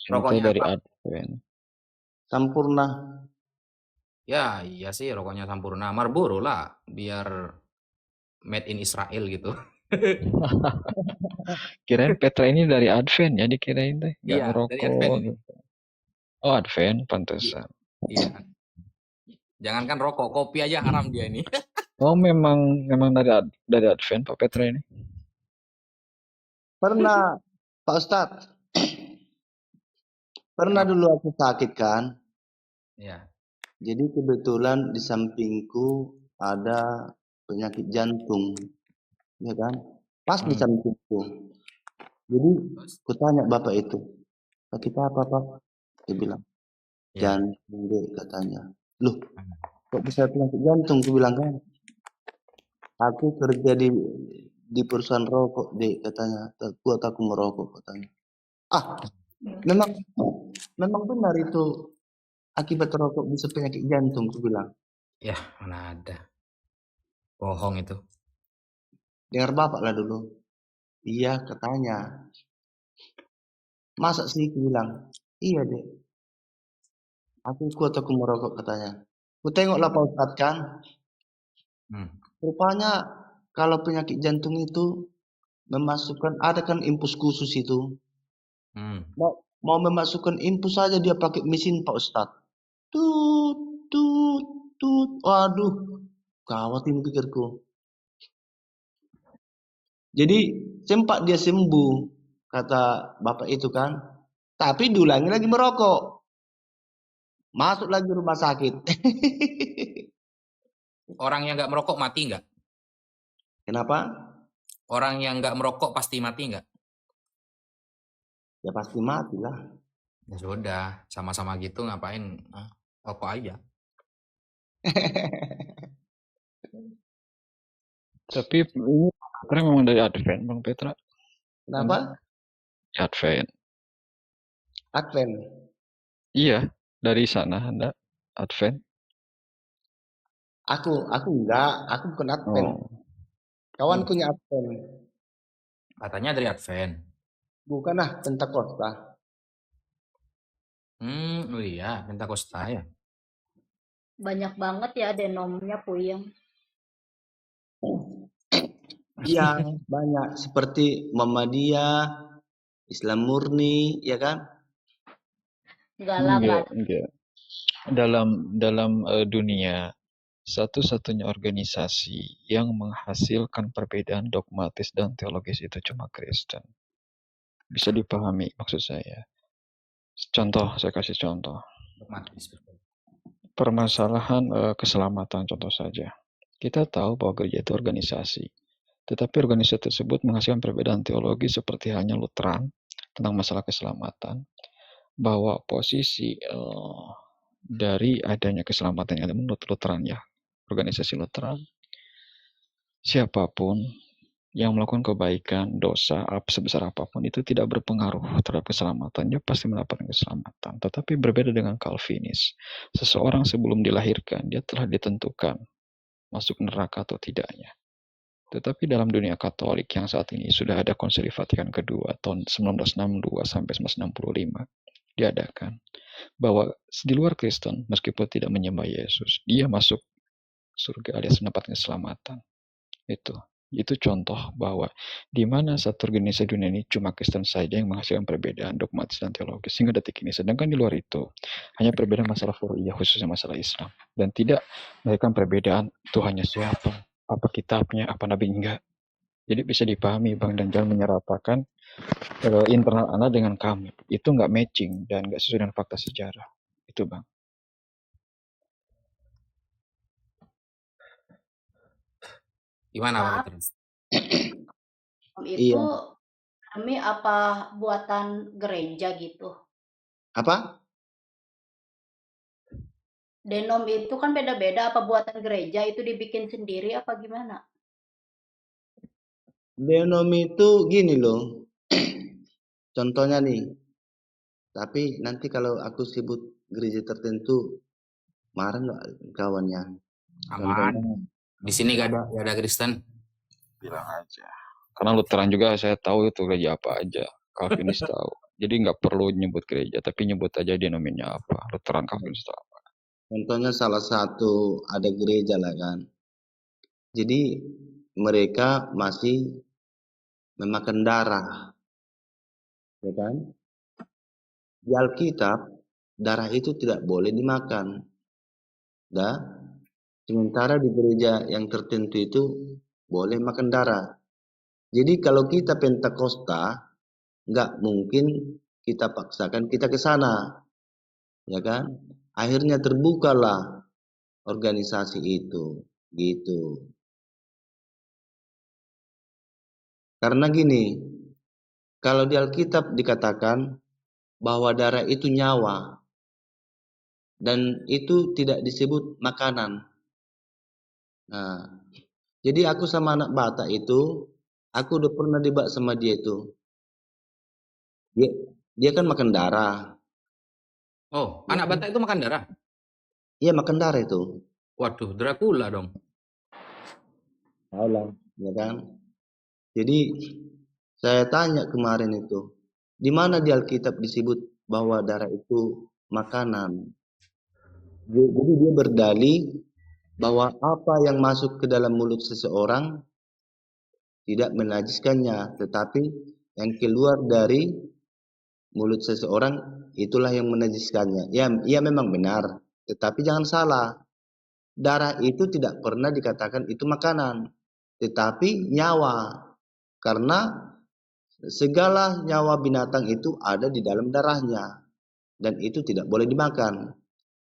Rokoknya dari apa? Advent. Sampurna. Ya, iya sih rokoknya Sampurna. Marlboro lah, biar made in Israel gitu. Kirain Petra ini dari Advent ya, dikirain teh nggak Iya, dari ngerokok Advent. gitu. Oh Advent, I- pantesan. Iya. Jangankan rokok, kopi aja haram dia ini. Oh memang dari Advent Pak Petra ini. Pernah, Pak Ustadz. Pernah Kenapa? dulu aku sakit kan. Ya. Jadi kebetulan di sampingku ada penyakit jantung, ya kan? Pas di Hmm. sampingku. Jadi Terus? kutanya bapak itu, sakit apa Pak? Dia bilang, Ya. jantung deh katanya. Loh, kok bisa penyakit jantung? Ku bilang kan, aku kerja di perusahaan rokok deh katanya. Tak kuat aku merokok katanya. Ah, memang memang benar itu akibat rokok bisa penyakit jantung, ku bilang. Ya, mana ada. Bohong itu. Dengar bapak lah dulu. Iya katanya. Masa sih, ku bilang. Iya deh, aku kuat aku merokok katanya. Ku tengoklah Pak Ustadz kan. Hmm. Rupanya kalau penyakit jantung itu memasukkan ada kan infus khusus itu. Hmm. Mau memasukkan infus saja dia pakai mesin Pak Ustadz. Tut tut tut. Waduh, gawat ini pikirku. Jadi sempat dia sembuh kata bapak itu kan. Tapi diulangi lagi merokok. Masuk lagi rumah sakit. Orang yang nggak merokok mati nggak? Kenapa? Orang yang nggak merokok pasti mati nggak? Ya pasti mati lah. Ya sudah, sama-sama gitu ngapain? Rokok aja. Tapi ini Petra memang dari Advent Bang Petra. Anda Kenapa? Advent. Advent. Iya, dari sana Anda Advent. Aku enggak, aku bukan Advent. Oh, Kawanku nya Advent. Katanya dari Advent. Bukan ah, Pentakosta. Oh iya, Pentakosta ya. Banyak banget ya denomnya Puyeng. Iya, banyak seperti Muhammadiyah, Islam Murni, ya kan? Enggak lah, enggak ada. enggak. Dalam dunia satu-satunya organisasi yang menghasilkan perbedaan dogmatis dan teologis itu cuma Kristen. Bisa dipahami maksud saya. Contoh, saya kasih contoh. Dogmatis. Permasalahan keselamatan contoh saja. Kita tahu bahwa gereja itu organisasi. Tetapi organisasi tersebut menghasilkan perbedaan teologi seperti halnya Lutheran tentang masalah keselamatan, bahwa posisi dari adanya keselamatan yang ada menurut Lutheran ya, organisasi Lutheran, siapapun yang melakukan kebaikan, dosa, sebesar apapun itu tidak berpengaruh terhadap keselamatannya, pasti mendapatkan keselamatan. Tetapi berbeda dengan Calvinis. Seseorang sebelum dilahirkan, dia telah ditentukan masuk neraka atau tidaknya. Tetapi dalam dunia Katolik yang saat ini sudah ada Konsili Vatikan kedua tahun 1962 sampai 1965 diadakan, bahwa di luar Kristen meskipun tidak menyembah Yesus, dia masuk surga alias mendapatkan keselamatan. Itu contoh bahwa di mana satu organisasi dunia ini cuma Kristen saja yang menghasilkan perbedaan dogmatis dan teologis hingga detik ini. Sedangkan di luar itu hanya perbedaan masalah furu'iyah khususnya masalah Islam dan tidak melahirkan perbedaan Tuhannya siapa, apa kitabnya, apa nabi enggak. Jadi bisa dipahami Bang dan jangan menyeratakan internal Anda dengan kami. Itu nggak matching dan nggak sesuai dengan fakta sejarah. Itu Bang. Gimana Pak Maaf, Petrus? Iya. itu kami apa buatan gereja gitu. Apa? Denom itu kan beda-beda, apa buatan gereja itu dibikin sendiri apa gimana? Denom itu gini loh. Contohnya nih. Tapi nanti kalau aku sebut gereja tertentu, marah nggak kawannya? Aman. Contohnya, Di sini gak ada Kristen. Bilang aja. Karena Lutheran juga saya tahu itu gereja apa aja. Calvinis tahu. Jadi nggak perlu nyebut gereja, tapi nyebut aja denominnya apa, Lutheran, Calvinis atau apa. Contohnya salah satu ada gereja lah kan. Jadi mereka masih memakan darah, ya kan? Di Alkitab darah itu tidak boleh dimakan. Dah. Sementara di gereja yang tertentu itu boleh makan darah. Jadi kalau kita Pentakosta, nggak mungkin kita paksakan kita ke sana, ya kan? Akhirnya terbukalah organisasi itu, gitu. Karena gini, kalau di Alkitab dikatakan bahwa darah itu nyawa, dan itu tidak disebut makanan. Nah, jadi aku sama anak Batak itu, aku udah pernah debat sama dia itu. Dia kan makan darah. Oh, Ya anak kan? Batak itu makan darah? Iya makan darah itu. Waduh, Dracula dong. Tahu lah, ya kan? Jadi saya tanya kemarin itu, di mana di Alkitab disebut bahwa darah itu makanan? Jadi dia berdalih bahwa apa yang masuk ke dalam mulut seseorang tidak menajiskannya, tetapi yang keluar dari mulut seseorang itulah yang menajiskannya. Ya, iya memang benar, tetapi jangan salah. Darah itu tidak pernah dikatakan itu makanan, tetapi nyawa. Karena segala nyawa binatang itu ada di dalam darahnya, dan itu tidak boleh dimakan.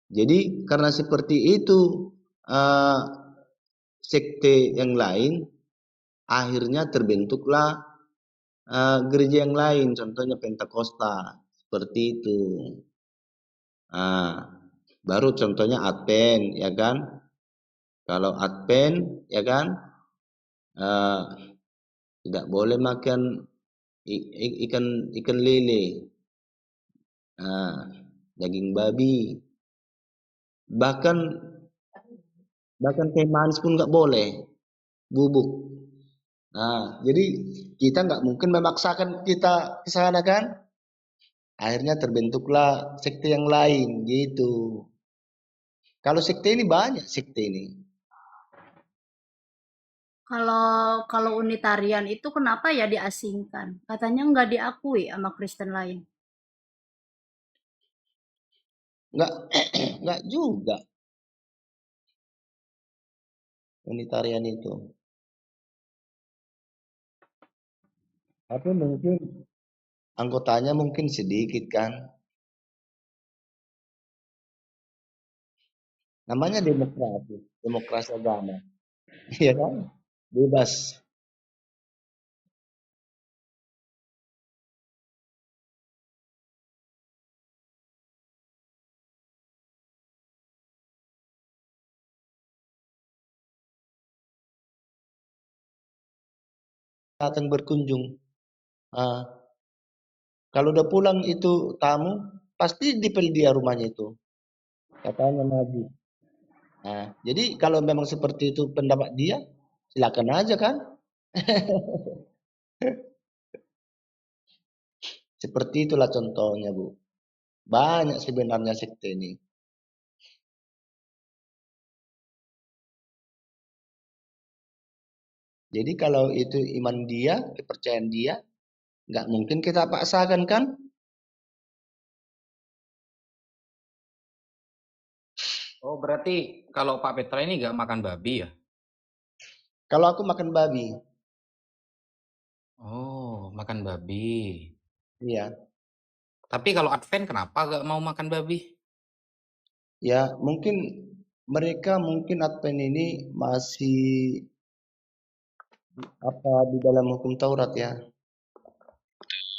Jadi karena seperti itu, eh, sekte yang lain akhirnya terbentuklah gereja yang lain, contohnya Pentakosta, seperti itu. Baru contohnya Advent, ya kan? Kalau Advent, ya kan, tidak boleh makan ikan lele, daging babi, bahkan teh manis pun nggak boleh, bubuk. Jadi kita nggak mungkin memaksakan kita ke sana kan? Akhirnya terbentuklah sekte yang lain gitu. Kalau sekte ini banyak sekte ini. Kalau Unitarian itu kenapa ya diasingkan? Katanya nggak diakui sama Kristen lain. Nggak juga Unitarian itu. Tapi mungkin anggotanya mungkin sedikit kan. Namanya demokrasi agama. Iya kan? Bebas. Datang berkunjung. Kalau udah pulang itu tamu, pasti dipel dia rumahnya itu. Katanya Nabi. Jadi kalau memang seperti itu pendapat dia, silakan aja kan. Seperti itulah contohnya, Bu. Banyak sebenarnya sekte ini. Jadi kalau itu iman dia, kepercayaan dia, nggak mungkin kita paksakan kan? Oh, berarti kalau Pak Petra ini nggak makan babi ya? Kalau aku makan babi, Oh, makan babi. iya. Tapi kalau Advent kenapa nggak mau makan babi? Ya mungkin mereka Advent ini masih di dalam hukum Taurat ya.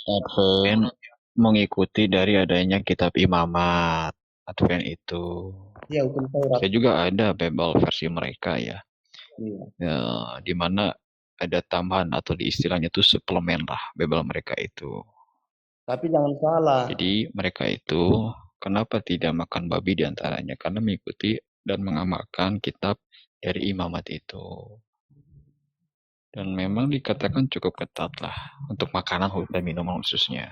Advent mengikuti dari adanya kitab imamat. Advent itu. Iya hukum Taurat. Saya juga ada Bible versi mereka ya. Iya. Ya, di mana ada tambahan atau di istilahnya itu suplemen lah Bible mereka itu. Tapi jangan salah. Jadi mereka itu kenapa tidak makan babi diantaranya? Karena mengikuti dan mengamalkan kitab dari imamat itu. Dan memang dikatakan cukup ketat lah untuk makanan dan minuman khususnya.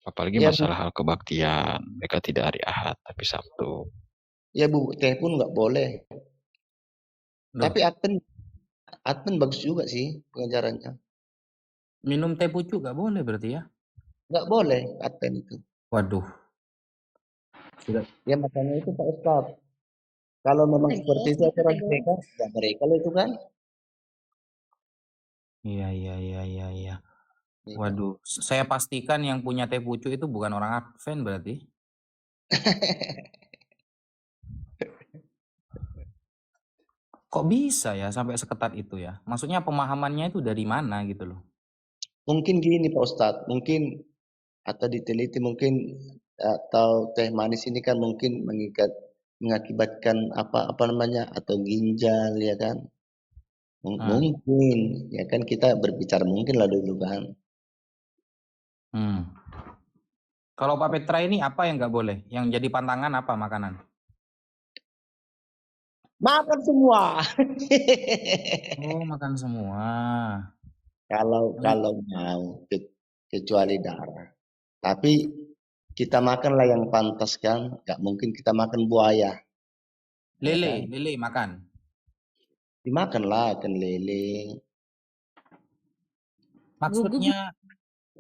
Apalagi Ya, masalah hal kebaktian. Mereka tidak hari Ahad, tapi Sabtu. ya bubuk teh pun nggak boleh. Loh, Tapi admin bagus juga sih pengajarannya. minum teh pucuk gak boleh berarti ya? Nggak boleh admin itu. Waduh, sudah. Ya makanya itu Pak Ustadz. Kalau memang seperti itu Tegas, aturan tegas. mereka, ya mereka lah itu kan. Iya. Ya kan? Waduh, saya pastikan yang punya teh pucuk itu bukan orang Advent berarti. Kok bisa ya sampai seketat itu ya? Maksudnya pemahamannya itu dari mana gitu loh? Mungkin gini Pak Ustadz, mungkin atau diteliti mungkin atau teh manis ini kan mungkin mengakibatkan apa namanya atau ginjal ya kan. Mungkin ya kan kita berbicara mungkin lah dulu kan. Kalau Pak Petra ini apa yang nggak boleh? Yang jadi pantangan apa makanan? Makan semua. Oh, makan semua. Kalau mau kecuali darah. Tapi kita makanlah yang pantas kan. Gak mungkin kita makan buaya. Lele makan. Dimakanlah ikan lele.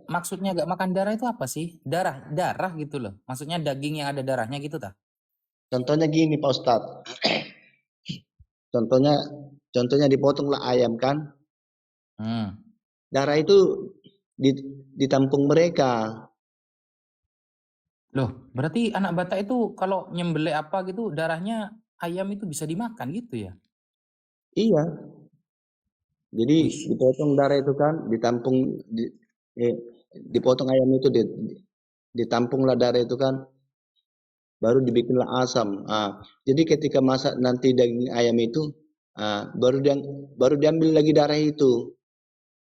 Maksudnya gak makan darah itu apa sih? Darah gitu loh. Maksudnya daging yang ada darahnya gitu tah? Contohnya gini Pak Ustadz. Contohnya dipotonglah ayam kan. Darah itu ditampung mereka. Loh, berarti anak Batak itu kalau nyembelih apa gitu darahnya ayam itu bisa dimakan gitu ya? Iya. Jadi dipotong darah itu kan, ditampung dipotong ayam itu ditampunglah darah itu kan, baru dibikinlah asam. Jadi ketika masak nanti daging ayam itu, baru diambil lagi darah itu,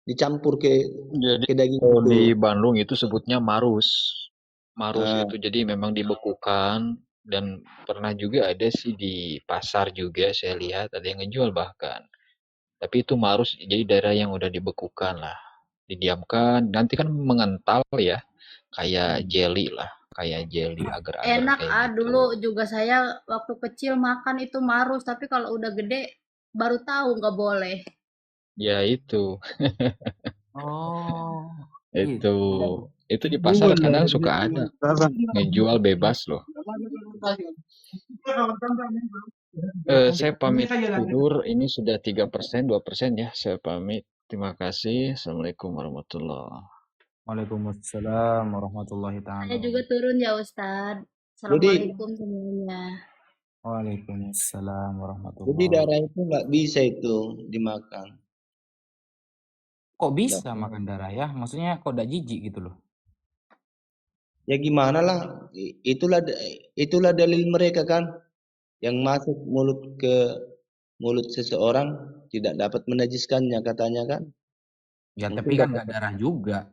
dicampur ke daging Kalau itu. di Bandung itu sebutnya marus. Marus itu jadi memang dibekukan, dan pernah juga ada sih di pasar juga saya lihat ada yang ngejual bahkan. Tapi itu marus, jadi darah yang udah dibekukan lah. Didiamkan, nanti kan mengental ya, kayak jelly lah, kayak jelly agar-agar Enak kayak gitu. dulu juga saya waktu kecil makan itu marus, tapi kalau udah gede baru tahu nggak boleh. Ya itu. Oh. Itu di pasar kadang suka ada ngejual bebas loh. Saya pamit tidur, ini sudah 3%, 2% ya. Saya pamit. Terima kasih. Assalamualaikum warahmatullahi. Waalaikumsalam warahmatullahi taala. Saya juga turun ya Ustadz. Assalamualaikum semuanya. Waalaikumsalam warahmatullahi. Jadi darah itu nggak bisa itu dimakan. Kok bisa makan darah ya? Maksudnya kok udah jijik gitu loh? Ya gimana lah, itulah dalil mereka kan, yang masuk mulut ke mulut seseorang tidak dapat menajiskannya katanya kan. Ya Mungkin tapi kan nggak darah juga.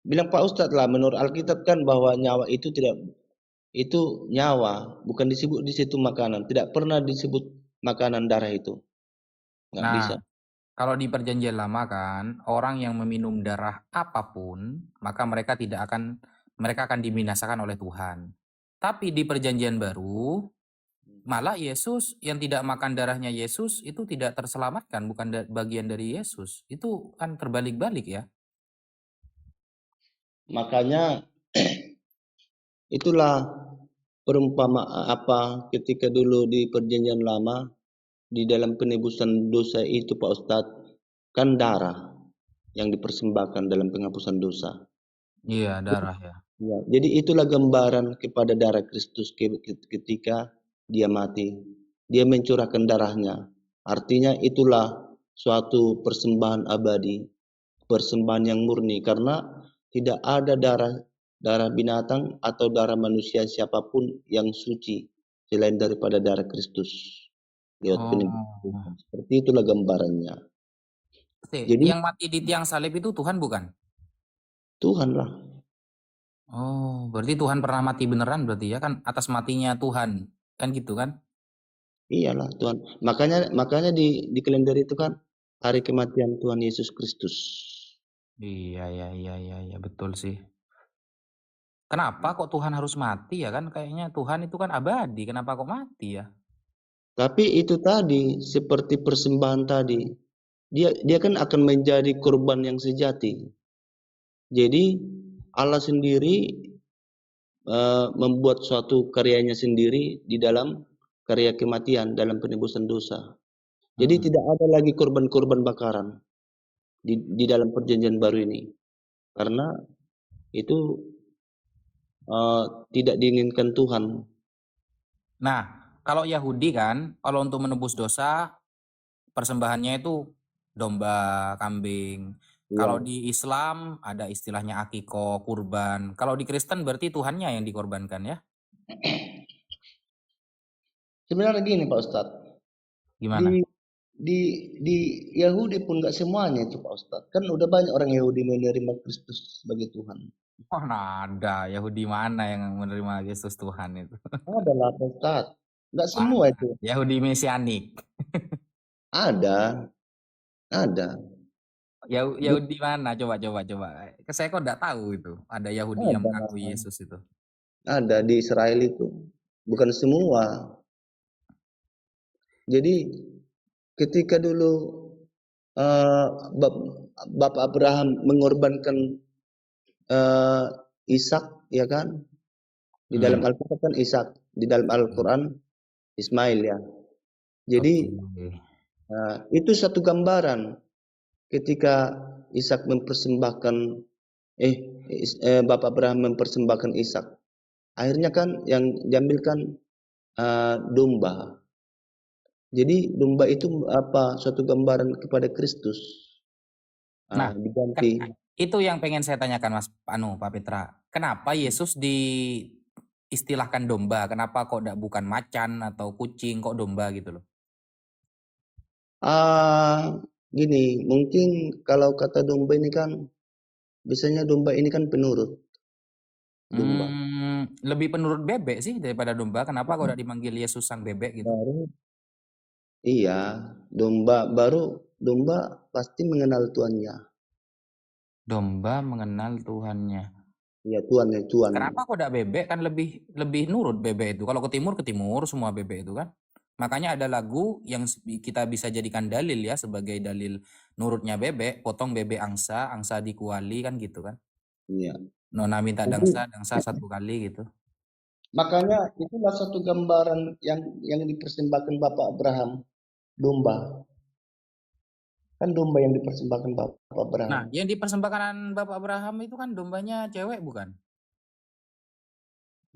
Bilang Pak Ustadz lah, menurut Alkitab kan bahwa nyawa itu nyawa, bukan disebut di situ makanan. Tidak pernah disebut makanan darah itu. Nggak bisa. Kalau di perjanjian lama kan, orang yang meminum darah apapun, maka mereka akan dibinasakan oleh Tuhan. Tapi di perjanjian baru, malah Yesus yang tidak makan darahnya Yesus itu tidak terselamatkan, bukan bagian dari Yesus. Itu kan terbalik-balik ya. Makanya itulah perumpamaan ketika dulu di perjanjian lama, di dalam penebusan dosa itu Pak Ustadz, kan darah yang dipersembahkan dalam penghapusan dosa. Iya, darah ya. Ya, jadi itulah gambaran kepada darah Kristus ketika dia mati. Dia mencurahkan darahnya. Artinya itulah suatu persembahan abadi, persembahan yang murni, karena tidak ada darah binatang atau darah manusia siapapun yang suci selain daripada darah Kristus. Seperti itulah gambarannya. Jadi yang mati di tiang salib itu Tuhan bukan? Tuhan lah. Oh, berarti Tuhan pernah mati beneran berarti ya kan, atas matinya Tuhan kan gitu kan? Iyalah Tuhan. Makanya di kalender itu kan hari kematian Tuhan Yesus Kristus. Iya, betul sih. Kenapa kok Tuhan harus mati ya kan? Kayaknya Tuhan itu kan abadi, kenapa kok mati ya? Tapi itu tadi seperti persembahan tadi. Dia kan akan menjadi korban yang sejati. Jadi Allah sendiri membuat suatu karyanya sendiri di dalam karya kematian dalam penebusan dosa. Jadi tidak ada lagi korban-korban bakaran di dalam perjanjian baru ini. Karena itu tidak diinginkan Tuhan. Nah, kalau Yahudi kan, kalau untuk menebus dosa, persembahannya itu domba, kambing. Kalau Ya. di Islam ada istilahnya akikoh, kurban. Kalau di Kristen berarti Tuhannya yang dikorbankan ya? Sebenarnya gini Pak Ustadz, Gimana? di Yahudi pun nggak semuanya itu Pak Ustadz. Kan udah banyak orang Yahudi menerima Kristus sebagai Tuhan. Oh, nah ada Yahudi mana yang menerima Yesus Tuhan itu? Ada lah Pak Ustadz. Nggak semua Mana? itu. Yahudi Mesianik. Ada. Yahudi mana? Coba. Saya kok nggak tahu itu. Ada Yahudi yang mengakui Ada. Yesus itu. Ada di Israel itu. Bukan semua. Jadi ketika dulu Bapak Abraham mengorbankan Ishak, ya kan? Di dalam Alkitab kan Ishak, di dalam Al-Quran Ismail ya. Jadi itu satu gambaran ketika Ishak mempersembahkan Bapak Abraham mempersembahkan Ishak. Akhirnya kan yang diambilkan domba. Jadi domba itu suatu gambaran kepada Kristus. Nah, diganti. itu yang pengen saya tanyakan Mas Pak Petra. Kenapa Yesus diistilahkan domba? Kenapa kok bukan macan atau kucing, kok domba gitu loh? Gini, mungkin kalau kata domba ini kan biasanya domba ini kan penurut. Domba. Lebih penurut bebek sih daripada domba. Kenapa kok udah dipanggil Yesus sang bebek gitu? Iya, domba pasti mengenal tuannya. Domba mengenal Tuhannya. Iya, tuannya. Kenapa kok udah bebek? Kan lebih nurut bebek itu. Kalau ke timur semua bebek itu kan. Makanya ada lagu yang kita bisa jadikan dalil ya, sebagai dalil nurutnya bebek. Potong bebek angsa dikuali kan gitu kan. Iya. Nona minta dangsa 1 kali gitu. Makanya itulah satu gambaran yang dipersembahkan Bapak Abraham, domba. Kan domba yang dipersembahkan Bapak Abraham. Nah, yang dipersembahkan Bapak Abraham itu kan dombanya cewek bukan?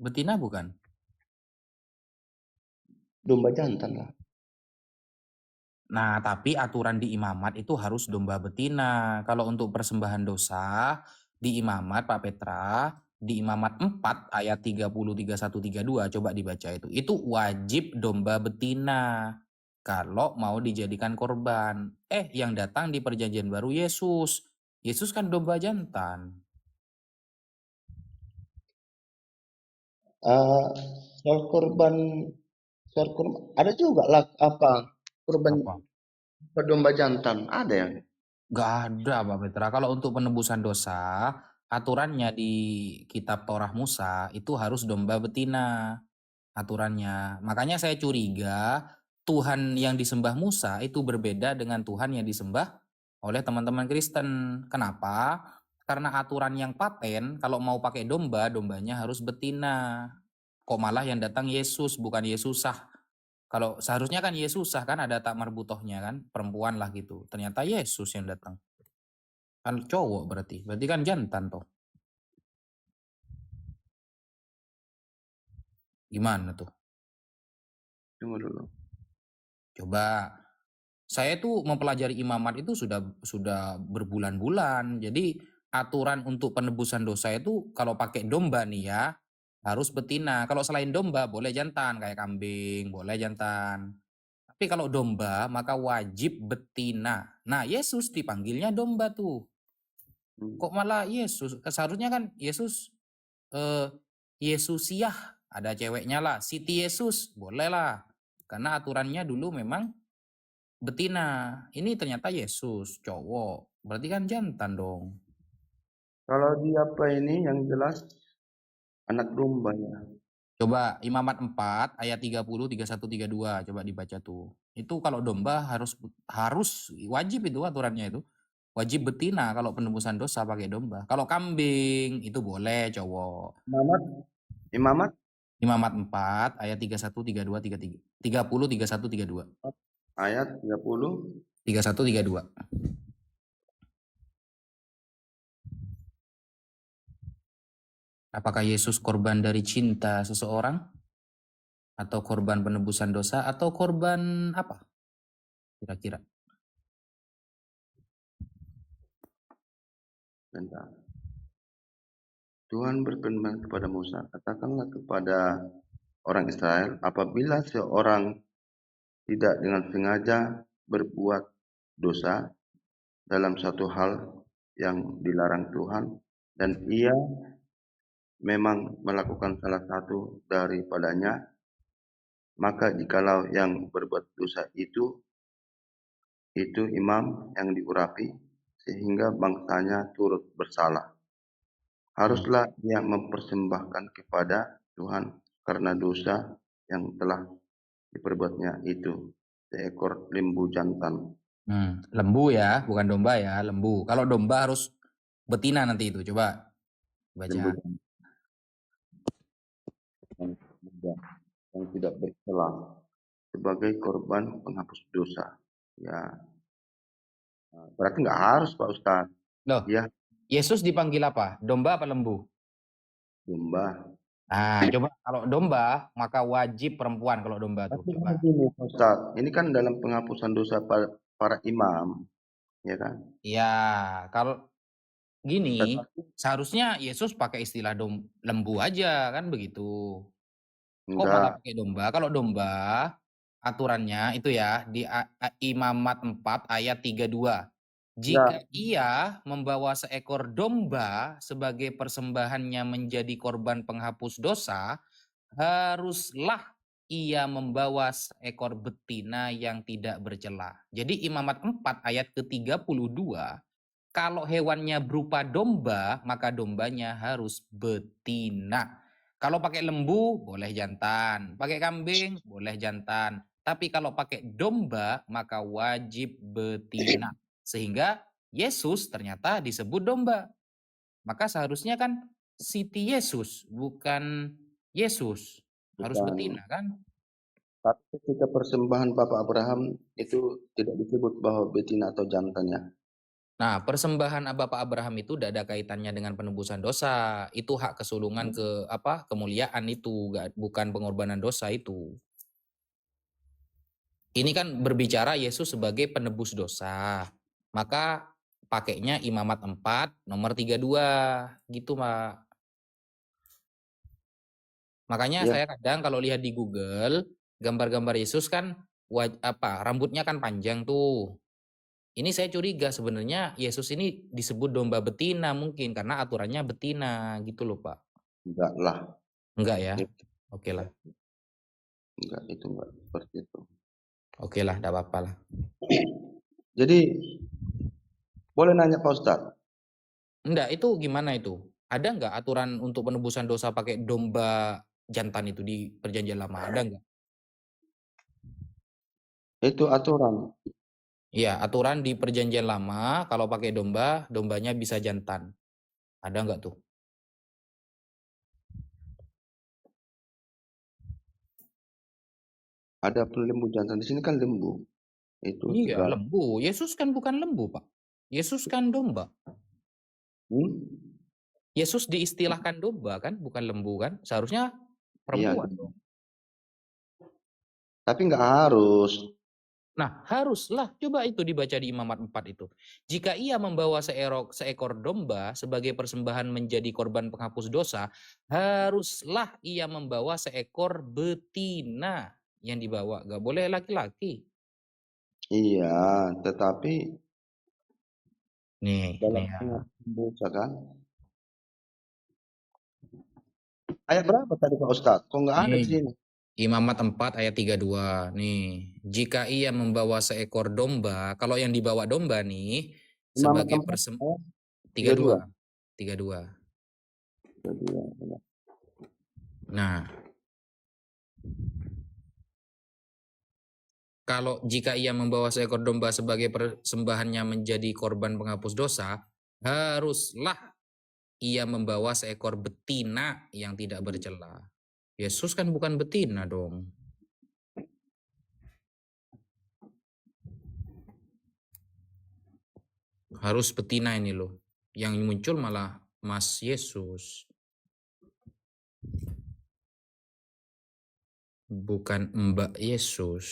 Betina bukan? Domba jantan lah. Nah, tapi aturan di imamat itu harus domba betina. Kalau untuk persembahan dosa, di imamat Pak Petra, di imamat 4 ayat 30, 31, 32, coba dibaca itu. Itu wajib domba betina kalau mau dijadikan korban. Yang datang di perjanjian baru Yesus. Yesus kan domba jantan. Soal korban ada juga lah korban domba jantan, ada yang Gak ada Pak Petra. Kalau untuk penebusan dosa, aturannya di kitab Torah Musa itu harus domba betina aturannya. Makanya saya curiga Tuhan yang disembah Musa itu berbeda dengan Tuhan yang disembah oleh teman-teman Kristen. Kenapa? Karena aturan yang paten kalau mau pakai domba, dombanya harus betina. Kok malah yang datang Yesus, bukan Yesusah. Kalau seharusnya kan Yesusah kan ada tak marbutohnya kan, perempuan lah gitu. Ternyata Yesus yang datang. Kan cowok berarti kan jantan toh. Gimana tuh? Tunggu dulu. Coba. Saya tuh mempelajari imamat itu sudah berbulan-bulan. Jadi aturan untuk penebusan dosa itu kalau pakai domba nih ya, harus betina. Kalau selain domba boleh jantan, kayak kambing, boleh jantan. Tapi kalau domba maka wajib betina. Nah, Yesus dipanggilnya domba tuh. Kok malah Yesus? Seharusnya kan Yesus Yesusiah, ada ceweknya lah, Siti Yesus, boleh lah. Karena aturannya dulu memang betina. Ini ternyata Yesus, cowok. Berarti kan jantan dong. Kalau di apa ini yang jelas anak domba ya. Coba Imamat 4 ayat 30, 31, 32 coba dibaca tuh. Itu kalau domba harus wajib itu aturannya itu. Wajib betina kalau penebusan dosa pakai domba. Kalau kambing itu boleh cowok. Imamat, Imamat Imamat 4 ayat 31, 32, 33. 30, 31, 32. ayat 30. 31, 32. Apakah Yesus korban dari cinta seseorang? Atau korban penebusan dosa? Atau korban apa? Kira-kira. Bentar. Tuhan berfirman kepada Musa, katakanlah kepada orang Israel, apabila seorang tidak dengan sengaja berbuat dosa dalam satu hal yang dilarang Tuhan, dan ia memang melakukan salah satu daripadanya, maka jikalau yang berbuat dosa itu imam yang diurapi, sehingga bangsanya turut bersalah, haruslah ia mempersembahkan kepada Tuhan karena dosa yang telah diperbuatnya itu seekor lembu jantan. Lembu ya, bukan domba ya, lembu. Kalau domba harus betina nanti itu. Coba baca. Lembu jantan yang tidak bercela sebagai korban penghapus dosa. Ya, berarti nggak harus Pak Ustadz. Loh, Ya, Yesus dipanggil apa? Domba apa lembu? domba. Nah, coba kalau domba, maka wajib perempuan kalau domba tuh. Tapi Coba. begini Pak Ustadz, ini kan dalam penghapusan dosa para imam, ya kan? Ya, kalau gini, Tetapi seharusnya Yesus pakai istilah lembu aja kan begitu. Kok malah enggak. pakai domba? Kalau domba aturannya itu ya di Imamat 4 ayat 32. Jika ia membawa seekor domba sebagai persembahannya menjadi korban penghapus dosa, haruslah ia membawa seekor betina yang tidak bercela. Jadi Imamat 4 ayat ke-32, kalau hewannya berupa domba, maka dombanya harus betina. Kalau pakai lembu, boleh jantan. Pakai kambing, boleh jantan. Tapi kalau pakai domba, maka wajib betina. Sehingga Yesus ternyata disebut domba. Maka seharusnya kan Siti Yesus, bukan Yesus. Harus Bukan. betina kan? Tapi ketika persembahan Bapak Abraham itu tidak disebut bahwa betina atau jantannya. Nah, persembahan Bapak Abraham itu tidak ada kaitannya dengan penebusan dosa. Itu hak kesulungan kemuliaan itu, bukan pengorbanan dosa itu. Ini kan berbicara Yesus sebagai penebus dosa. Maka pakainya Imamat 4 nomor 32 gitu, Pak. Makanya saya kadang kalau lihat di Google gambar-gambar Yesus kan rambutnya kan panjang tuh. Ini saya curiga sebenarnya Yesus ini disebut domba betina mungkin karena aturannya betina gitu loh, Pak. Enggak lah. Enggak ya? Oke lah. Enggak, itu enggak seperti itu. Oke lah, enggak apa-apa lah. Jadi boleh nanya Pak Ustadz? Enggak, itu gimana itu? Ada enggak aturan untuk penebusan dosa pakai domba jantan itu di Perjanjian Lama? Ada enggak? Itu aturan. Iya, aturan di Perjanjian Lama kalau pakai domba, dombanya bisa jantan. Ada enggak tuh? Ada lembu jantan di sini kan lembu. Itu Iya, juga. lembu. Yesus kan bukan lembu, Pak. Yesus kan domba. Yesus diistilahkan domba kan, bukan lembu kan? Seharusnya perempuan dong. Tapi nggak harus. Nah, haruslah. Coba itu dibaca di Imamat 4 itu. Jika ia membawa seekor domba sebagai persembahan menjadi korban penghapus dosa, haruslah ia membawa seekor betina yang dibawa. Gak boleh laki-laki. Iya, tetapi Nih, dalam dosa kan. Ayat berapa tadi Pak Ustadz? Kok nggak ada di sini? Imamat 4 ayat 32. Nih, jika ia membawa seekor domba, kalau yang dibawa domba nih sebagai 32. 32. 32. 32. Nah, kalau jika ia membawa seekor domba sebagai persembahannya menjadi korban penghapus dosa, haruslah ia membawa seekor betina yang tidak bercela. Yesus kan bukan betina dong. Harus betina ini loh. Yang muncul malah Mas Yesus. Bukan Mbak Yesus.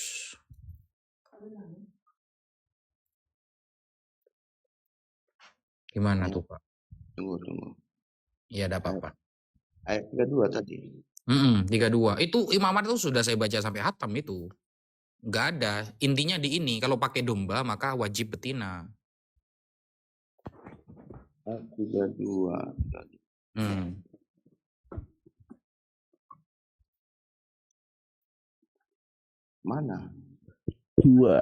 Gimana tuh Pak? Tunggu. Ya ada apa-apa. Ayat 32 tadi. 32. Itu imamat itu sudah saya baca sampai hatam itu. Nggak ada. Intinya di ini, kalau pakai domba maka wajib betina. Ayat 32. Mana? 2.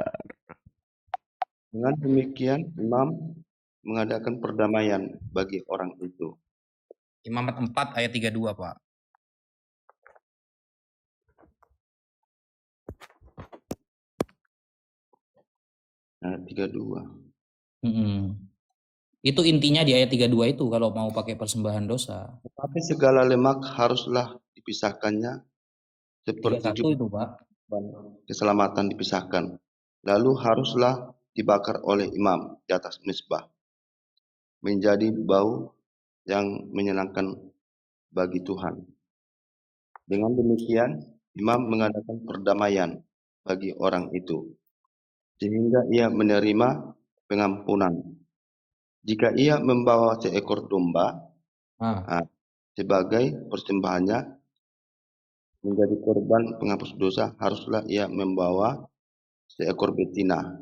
Dengan demikian imam mengadakan perdamaian bagi orang itu. Imamat 4 ayat 32 Pak. Ayat 32. Itu intinya di ayat 32 itu kalau mau pakai persembahan dosa. Tetapi segala lemak haruslah dipisahkannya seperti 31 juga itu Pak. keselamatan dipisahkan. Lalu haruslah dibakar oleh imam di atas mezbah menjadi bau yang menyenangkan bagi Tuhan. Dengan demikian imam mengadakan perdamaian bagi orang itu sehingga ia menerima pengampunan. Jika ia membawa seekor domba sebagai persembahannya menjadi korban penghapus dosa, haruslah ia membawa seekor betina.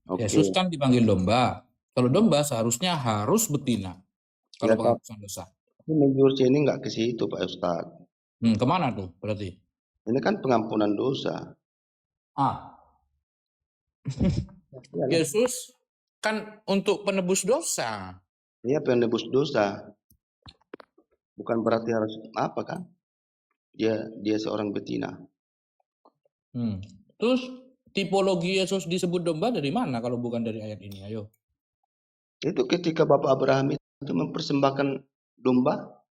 Okay. Yesus kan dipanggil domba. Kalau domba seharusnya harus betina. Kalau penghapusan dosa. Ini menjurus ini nggak ke situ Pak Ustadz. Kemana tuh berarti? Ini kan pengampunan dosa. Yesus kan untuk penebus dosa. Iya, penebus dosa. Bukan berarti harus apa kan? Dia seorang betina. Terus tipologi Yesus disebut domba dari mana kalau bukan dari ayat ini? Ayo. Itu ketika Bapak Abraham itu mempersembahkan domba.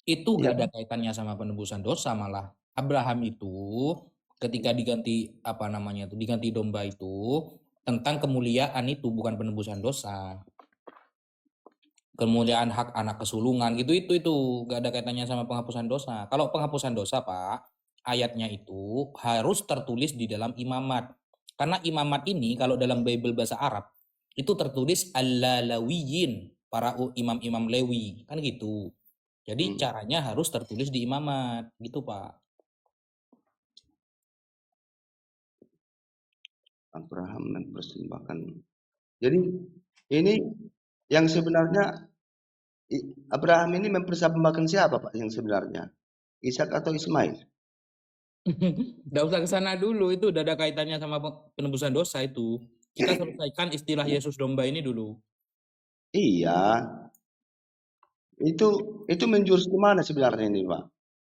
Itu gak ada kaitannya sama penebusan dosa malah. Abraham itu ketika diganti diganti domba itu tentang kemuliaan itu, bukan penebusan dosa. Kemuliaan hak anak kesulungan gitu itu gak ada kaitannya sama penghapusan dosa. Kalau penghapusan dosa Pak, ayatnya itu harus tertulis di dalam imamat. Karena imamat ini kalau dalam Bible bahasa Arab itu tertulis al-Lawiyin, para imam-imam Lewi, kan gitu. Jadi caranya harus tertulis di imamat, gitu Pak. Abraham mempersembahkan. Jadi ini yang sebenarnya Abraham ini mempersembahkan siapa Pak yang sebenarnya? Ishak atau Ismail? Nggak usah ke sana dulu, itu udah ada kaitannya sama penebusan dosa itu. Kita selesaikan istilah Yesus domba ini dulu. Iya. Itu menjurus kemana sebenarnya ini Pak?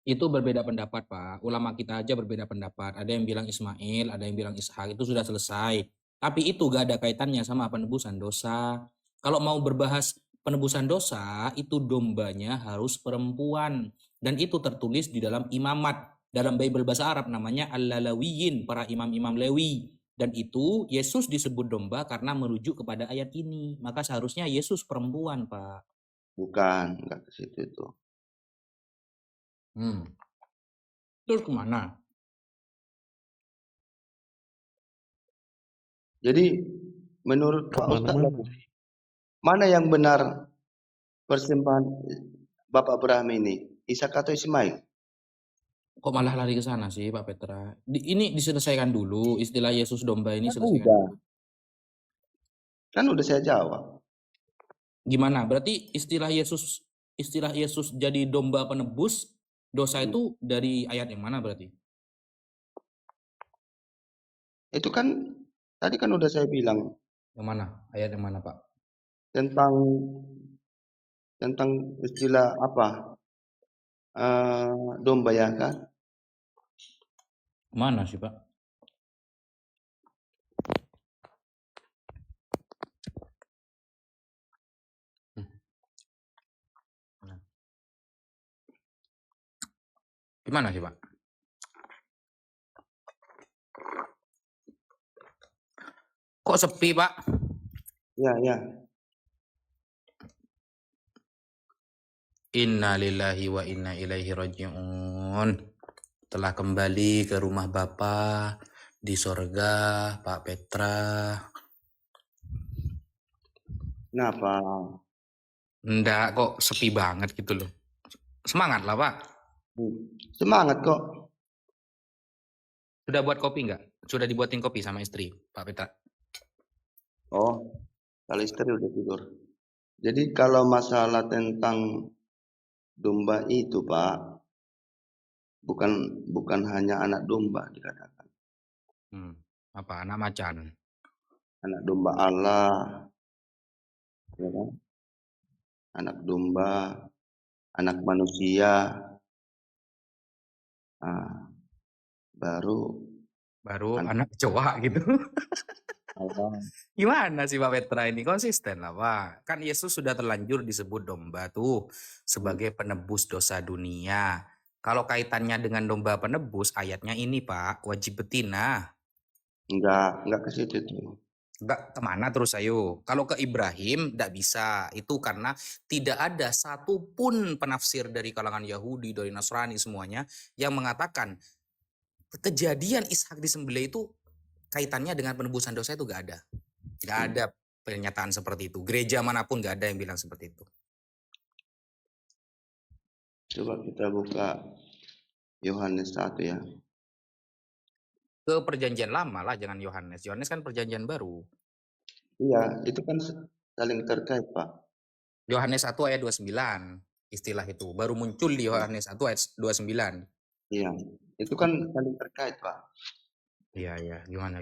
Itu berbeda pendapat Pak. Ulama kita aja berbeda pendapat. Ada yang bilang Ismail, ada yang bilang Ishak, itu sudah selesai. Tapi itu gak ada kaitannya sama penebusan dosa. Kalau mau berbahas penebusan dosa, itu dombanya harus perempuan. Dan itu tertulis di dalam imamat. Dalam Bible bahasa Arab namanya Al-Lawiyin, para imam-imam Lewi. Dan itu Yesus disebut domba karena merujuk kepada ayat ini. Maka seharusnya Yesus perempuan Pak. Bukan, enggak ke situ itu. Terus kemana? Jadi menurut Pak Ustadz, mana yang benar persembahan Bapak Abraham ini? Ishak atau Ismail? Kok malah lari ke sana sih Pak Petra? Ini diselesaikan dulu, istilah Yesus domba ini selesaikan udah. dulu. Kan udah saya jawab. Gimana? Berarti istilah Yesus jadi domba penebus dosa itu dari ayat yang mana berarti? Itu kan Tadi kan udah saya bilang Yang mana? Ayat yang mana, Pak? tentang istilah apa? Domba ya kan? Mana sih, Pak? Gimana sih, Pak? Kok sepi, Pak? Ya, ya. Inna lillahi wa inna ilaihi raji'un. Telah kembali ke rumah Bapa di sorga, Pak Petra. Kenapa? Enggak, kok sepi banget gitu loh. Semangat lah, Pak. Semangat kok. Sudah buat kopi enggak? Sudah dibuatin kopi sama istri, Pak Petra? Oh, kalau istri udah tidur. Jadi kalau masalah tentang domba itu, Pak, bukan hanya anak domba dikatakan. Apa? Anak macan. Anak domba Allah, ya kan? Anak domba, anak manusia, baru anak cowok gitu. Allah. Gimana sih Pak Petra ini? Konsisten lah, Pak. Kan Yesus sudah terlanjur disebut domba tuh sebagai penebus dosa dunia. Kalau kaitannya dengan domba penebus, ayatnya ini, Pak, wajib betina. Enggak ke situ tuh. Enggak, kemana terus ayo? Kalau ke Ibrahim, enggak bisa. Itu karena tidak ada satupun penafsir dari kalangan Yahudi, dari Nasrani semuanya, yang mengatakan kejadian Ishak disembelih itu kaitannya dengan penebusan dosa itu enggak ada. Enggak ada pernyataan seperti itu. Gereja manapun enggak ada yang bilang seperti itu. Coba kita buka Yohanes 1 ya. Ke perjanjian lama lah, jangan Yohanes. Yohanes kan perjanjian baru. Iya, itu kan saling terkait, Pak. Yohanes 1 ayat 29 istilah itu. Baru muncul di Yohanes 1 ayat 29. Iya, itu kan saling terkait, Pak. Iya. Gimana?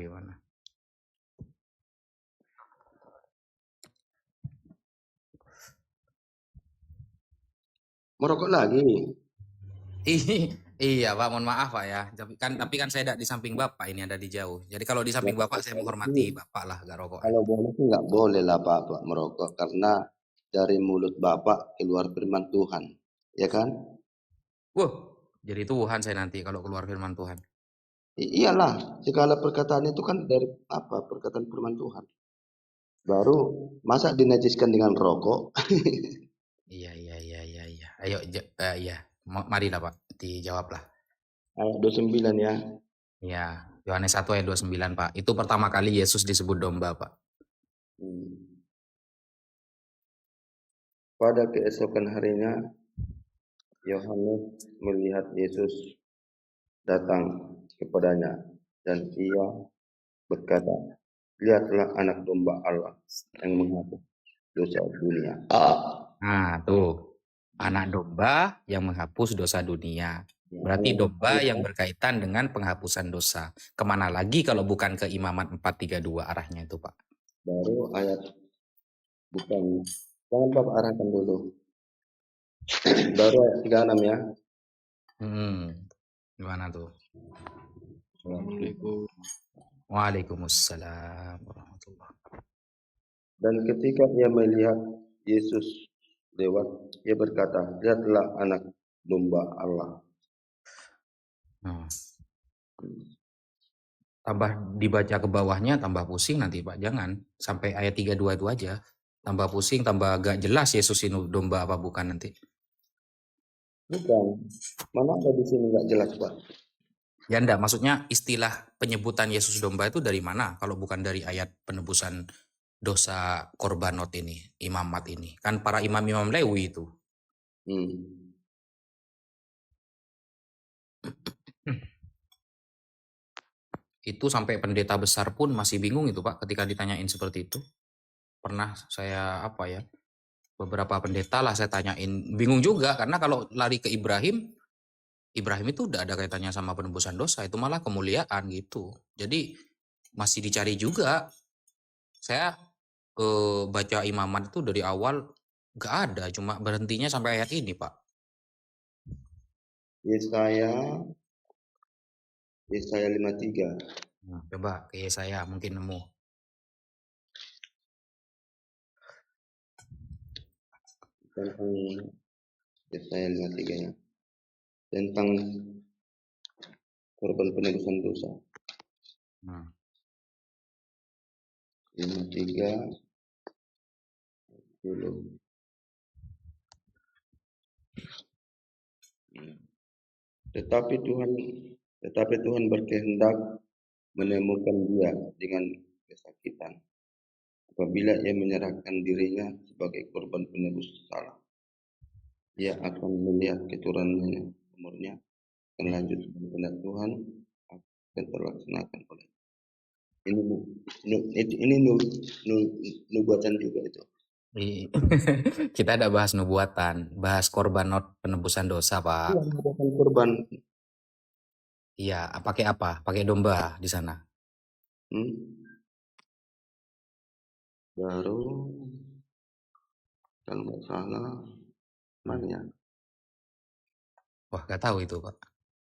Merokok lagi. Iya Pak, mohon maaf Pak ya. Tapi kan saya tidak di samping Bapak, ini ada di jauh. Jadi kalau di samping Bapak saya menghormati Bapak lah, gak rokok. Kalau boleh sih nggak boleh lah Pak merokok, karena dari mulut Bapak keluar firman Tuhan, ya kan? Jadi Tuhan saya nanti kalau keluar firman Tuhan. Iyalah, segala perkataan itu kan dari perkataan firman Tuhan. Baru masa dinajiskan dengan rokok? Iya. Ayo, iya. Marilah Pak, dijawablah. Ayat 29 ya. Ya, Yohanes 1 ayat 29 Pak. Itu pertama kali Yesus disebut domba Pak. Pada keesokan harinya, Yohanes melihat Yesus datang kepadanya, dan ia berkata, lihatlah anak domba Allah yang menghapus dosa dunia. Nah, tuh. Anak domba yang menghapus dosa dunia. Berarti domba yang berkaitan dengan penghapusan dosa. Kemana lagi kalau bukan ke Imamat 4:32 arahnya itu Pak? Baru ayat, bukan, jangan Bapak arahkan dulu. Baru ayat 36 ya. Gimana tuh? Assalamualaikum. Waalaikumsalam warahmatullahi. Dan ketika ia melihat Yesus lewat, ia berkata, lihatlah anak domba Allah. Tambah dibaca ke bawahnya tambah pusing nanti Pak, jangan sampai ayat 32 itu aja. Tambah pusing, tambah gak jelas Yesus ini domba apa bukan nanti. Bukan, mana ada di sini nggak jelas Pak? Ya enggak, maksudnya istilah penyebutan Yesus domba itu dari mana kalau bukan dari ayat penebusan dosa korbanot ini, imamat ini. Kan para imam-imam Lewi itu. Itu sampai pendeta besar pun masih bingung itu Pak ketika ditanyain seperti itu. Pernah saya beberapa pendeta lah saya tanyain, bingung juga karena kalau lari ke Ibrahim itu udah ada kaitannya sama penebusan dosa, itu malah kemuliaan gitu. Jadi masih dicari juga. Saya baca imamat itu dari awal nggak ada, cuma berhentinya sampai ayat ini, Pak. Yesaya 53. Nah, coba ke saya mungkin nemu. Tentang Yesaya 53 ya. Tentang korban penebusan dosa. 53 10. Tetapi Tuhan berkehendak menemukan dia dengan kesakitan apabila ia menyerahkan dirinya sebagai korban penebus salah. Ia akan melihat keturunannya, umurnya akan lanjut kehendak Tuhan akan terlaksanakan oleh. Ini nubuatan juga itu. Kita ada bahas nubuatan, bahas korban penebusan dosa, Pak. Nubuatan korban. Iya, pakai apa? Pakai domba di sana. Baru kalau nggak salah mana ya? Wah, nggak tahu itu, Pak.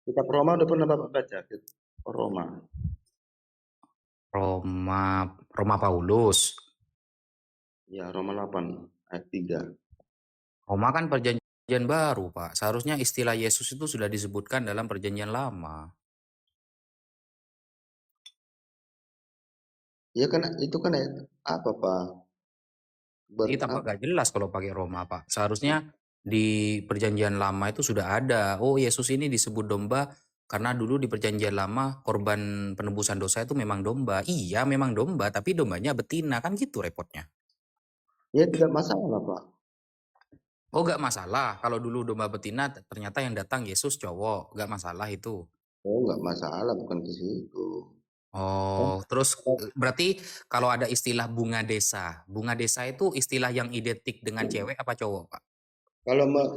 Kitab Roma udah pernah Bapak baca? Roma Paulus. Ya, Roma 8 ayat 3. Roma kan perjanjian baru, Pak. Seharusnya istilah Yesus itu sudah disebutkan dalam perjanjian lama. Ya kan itu kan apa Pak? Ini tampak gak jelas kalau pakai Roma, Pak. Seharusnya di perjanjian lama itu sudah ada. Oh, Yesus ini disebut domba karena dulu di perjanjian lama korban penebusan dosa itu memang domba. Iya, memang domba, tapi dombanya betina. Kan gitu repotnya. Ya tidak masalah Pak. Oh, gak masalah. Kalau dulu domba betina ternyata yang datang Yesus cowok. Gak masalah itu. Oh, nggak masalah, bukan ke situ. Oh, terus berarti kalau ada istilah bunga desa itu istilah yang identik dengan cewek apa cowok, Pak?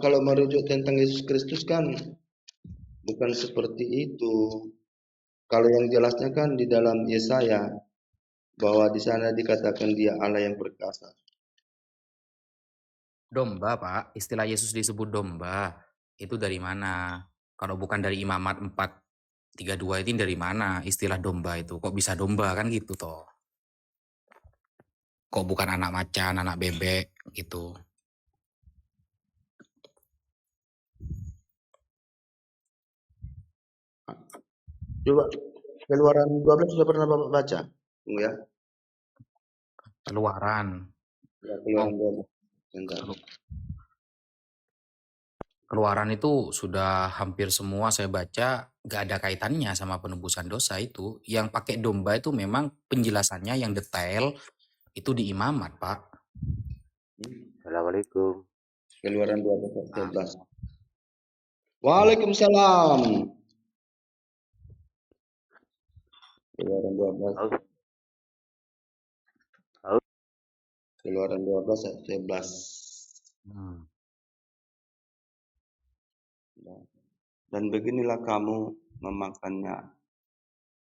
Kalau merujuk tentang Yesus Kristus kan bukan seperti itu. Kalau yang jelasnya kan di dalam Yesaya bahwa di sana dikatakan dia Allah yang perkasa. Domba, Pak. Istilah Yesus disebut domba. Itu dari mana? Kalau bukan dari Imamat 4:32 itu dari mana istilah domba itu? Kok bisa domba kan gitu toh? Kok bukan anak macan, anak bebek gitu? Coba Keluaran 12 sudah pernah Bapak baca? Ya. Keluaran. Ya, Keluaran 12. Bentar. Keluaran itu sudah hampir semua saya baca gak ada kaitannya sama penebusan dosa itu. Yang pakai domba itu memang penjelasannya yang detail itu di Imamat, Pak. Assalamualaikum. Keluaran 12. Waalaikumsalam. Keluaran 12. Keluaran 12 ayat 11. Dan beginilah kamu memakannya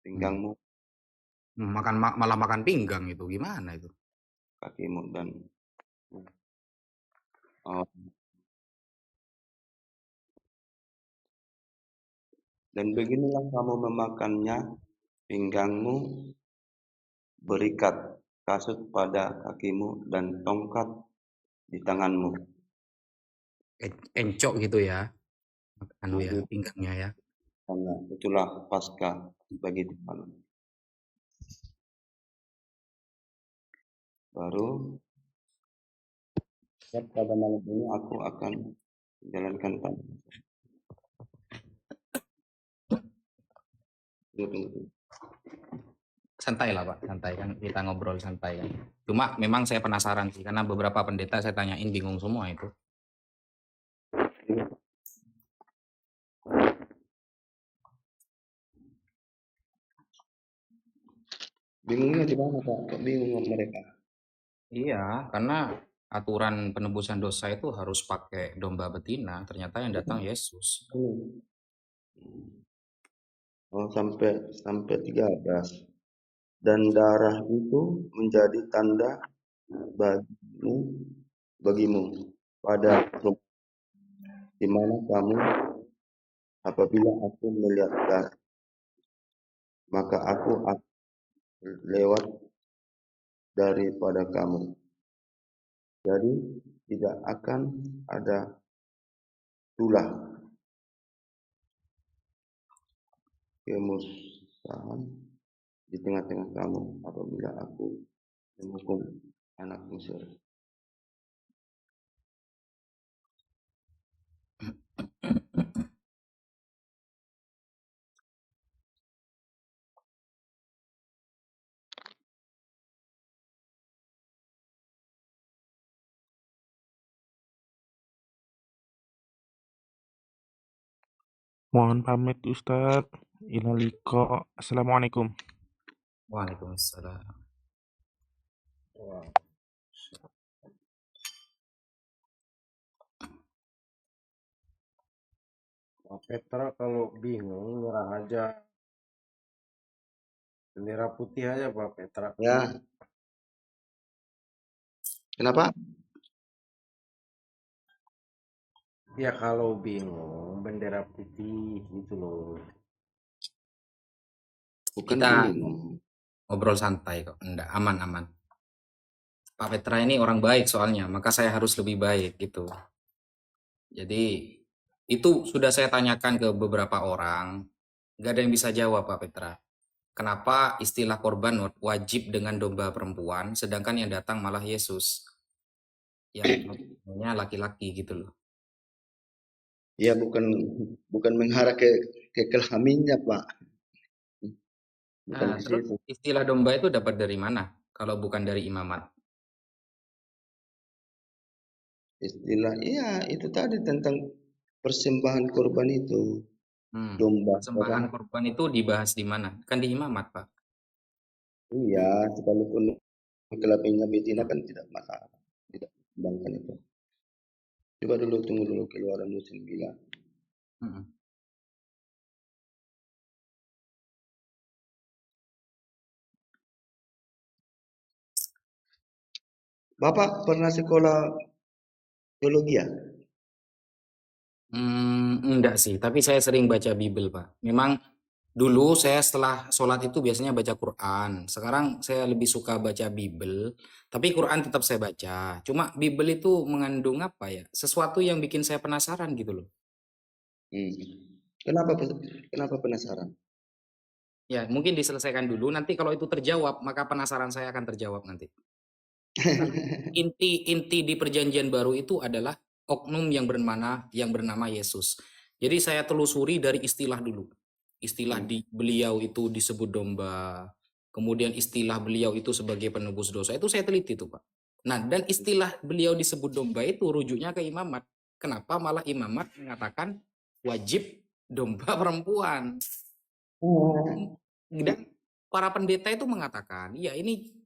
pinggangmu, Malah makan pinggang itu gimana itu? kakimu dan beginilah kamu memakannya pinggangmu, berikat kasut pada kakimu dan tongkat di tanganmu. Encok gitu ya, ya pinggangnya ya. Karena itulah Paskah bagi Tuhan. Baru pada malam ini aku akan menjalankan Santai lah Pak, santai kan kita ngobrol santai kan. Cuma memang saya penasaran sih karena beberapa pendeta saya tanyain bingung semua itu. Bingungnya di mana Pak? Kok bingung mereka? Iya, karena aturan penebusan dosa itu harus pakai domba betina. Ternyata yang datang Yesus. Oh, sampai 13. dan darah itu menjadi tanda bagimu pada di mana kamu apabila aku melihat darah, maka aku akan lewat daripada kamu. Jadi tidak akan ada tulah kemusahan di tengah-tengah kamu apabila aku menghukum anak Mesir. Mohon pamit Ustadz. Ilaliko. Assalamualaikum. Waalaikumsalam. Pak Petra kalau bingung nyerah aja bendera putih aja Pak Petra. Ya. Kenapa? Ya kalau bingung bendera putih gitu loh. Bukan Kita bingung. ngobrol santai kok. Enggak, aman-aman. Pak Petra ini orang baik soalnya, maka saya harus lebih baik gitu. Jadi itu sudah saya tanyakan ke beberapa orang, nggak ada yang bisa jawab Pak Petra. Kenapa istilah korban wajib dengan domba perempuan, sedangkan yang datang malah Yesus, yang namanya laki-laki gitu loh. Ya bukan mengarah ke kelaminnya Pak. Bukan Nah, ke terus situ. istilah domba itu dapat dari mana? Kalau bukan dari imamat. Istilah iya itu tadi tentang persembahan korban itu. Domba. Persembahan korban itu dibahas di mana? Kan di imamat, Pak. Iya, sekalipun kelaminnya betina kan tidak masalah. Tidak kembangkan itu. Coba dulu tunggu dulu keluaran musim bilang. Bapak pernah sekolah teologi ya? Enggak sih, tapi saya sering baca Bible, Pak. Memang dulu saya setelah sholat itu biasanya baca Quran. Sekarang saya lebih suka baca Bible, tapi Quran tetap saya baca. Cuma Bible itu mengandung apa ya? Sesuatu yang bikin saya penasaran gitu loh. Kenapa penasaran? Ya, mungkin diselesaikan dulu. Nanti kalau itu terjawab, maka penasaran saya akan terjawab nanti. Inti di perjanjian baru itu adalah oknum yang bernama Yesus. Jadi saya telusuri dari istilah dulu. Istilah beliau itu disebut domba. Kemudian istilah beliau itu sebagai penebus dosa. Itu saya teliti tuh, Pak. Nah, dan istilah beliau disebut domba itu rujuknya ke imamat. Kenapa malah imamat mengatakan wajib domba perempuan? Dan para pendeta itu mengatakan, ya ini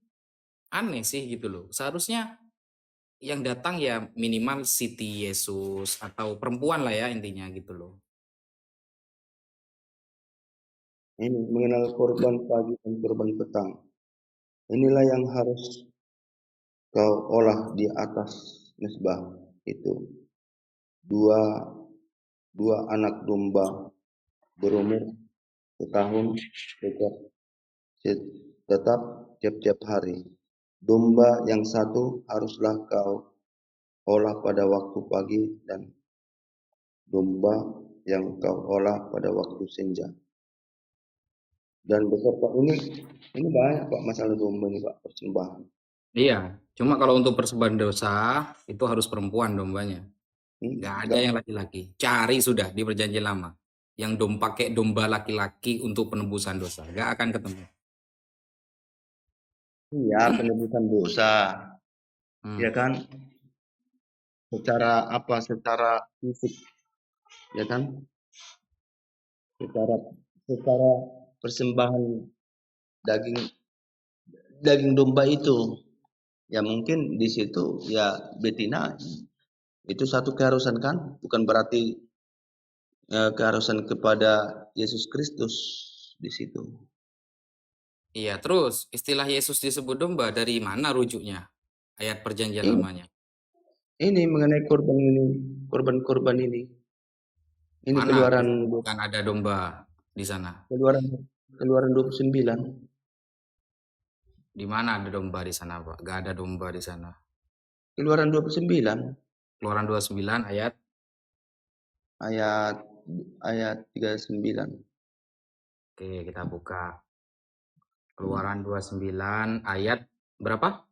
aneh sih gitu loh. Seharusnya yang datang ya minimal Siti Yesus atau perempuan lah ya intinya gitu loh. Ini mengenal korban pagi dan korban petang. Inilah yang harus kau olah di atas mezbah itu. Dua anak domba berumur setahun tetap tiap-tiap hari. Domba yang satu haruslah kau olah pada waktu pagi dan domba yang kau olah pada waktu senja. Dan beserta ini banyak Pak masalah domba ini Pak, persembahan. Iya, cuma kalau untuk persembahan dosa itu harus perempuan dombanya. Nggak ada yang laki-laki. Cari sudah di perjanjian lama. Yang pakai domba laki-laki untuk penebusan dosa. Nggak akan ketemu. Iya, penebusan dosa. Ya kan? Secara fisik. Ya kan? Secara persembahan daging domba itu. Ya mungkin di situ ya betina itu satu keharusan kan, bukan berarti keharusan kepada Yesus Kristus di situ. Iya, terus istilah Yesus disebut domba dari mana rujuknya? Ayat perjanjian Ini, lamanya. ini mengenai korban ini, korban-korban ini. Ini Mana keluaran disebutkan ada domba di sana? keluaran keluaran 29. Di mana ada domba di sana, Pak? Gak ada domba di sana. Keluaran 29 Keluaran 29 ayat ayat ayat 39. Oke, kita buka. Keluaran 29 ayat berapa?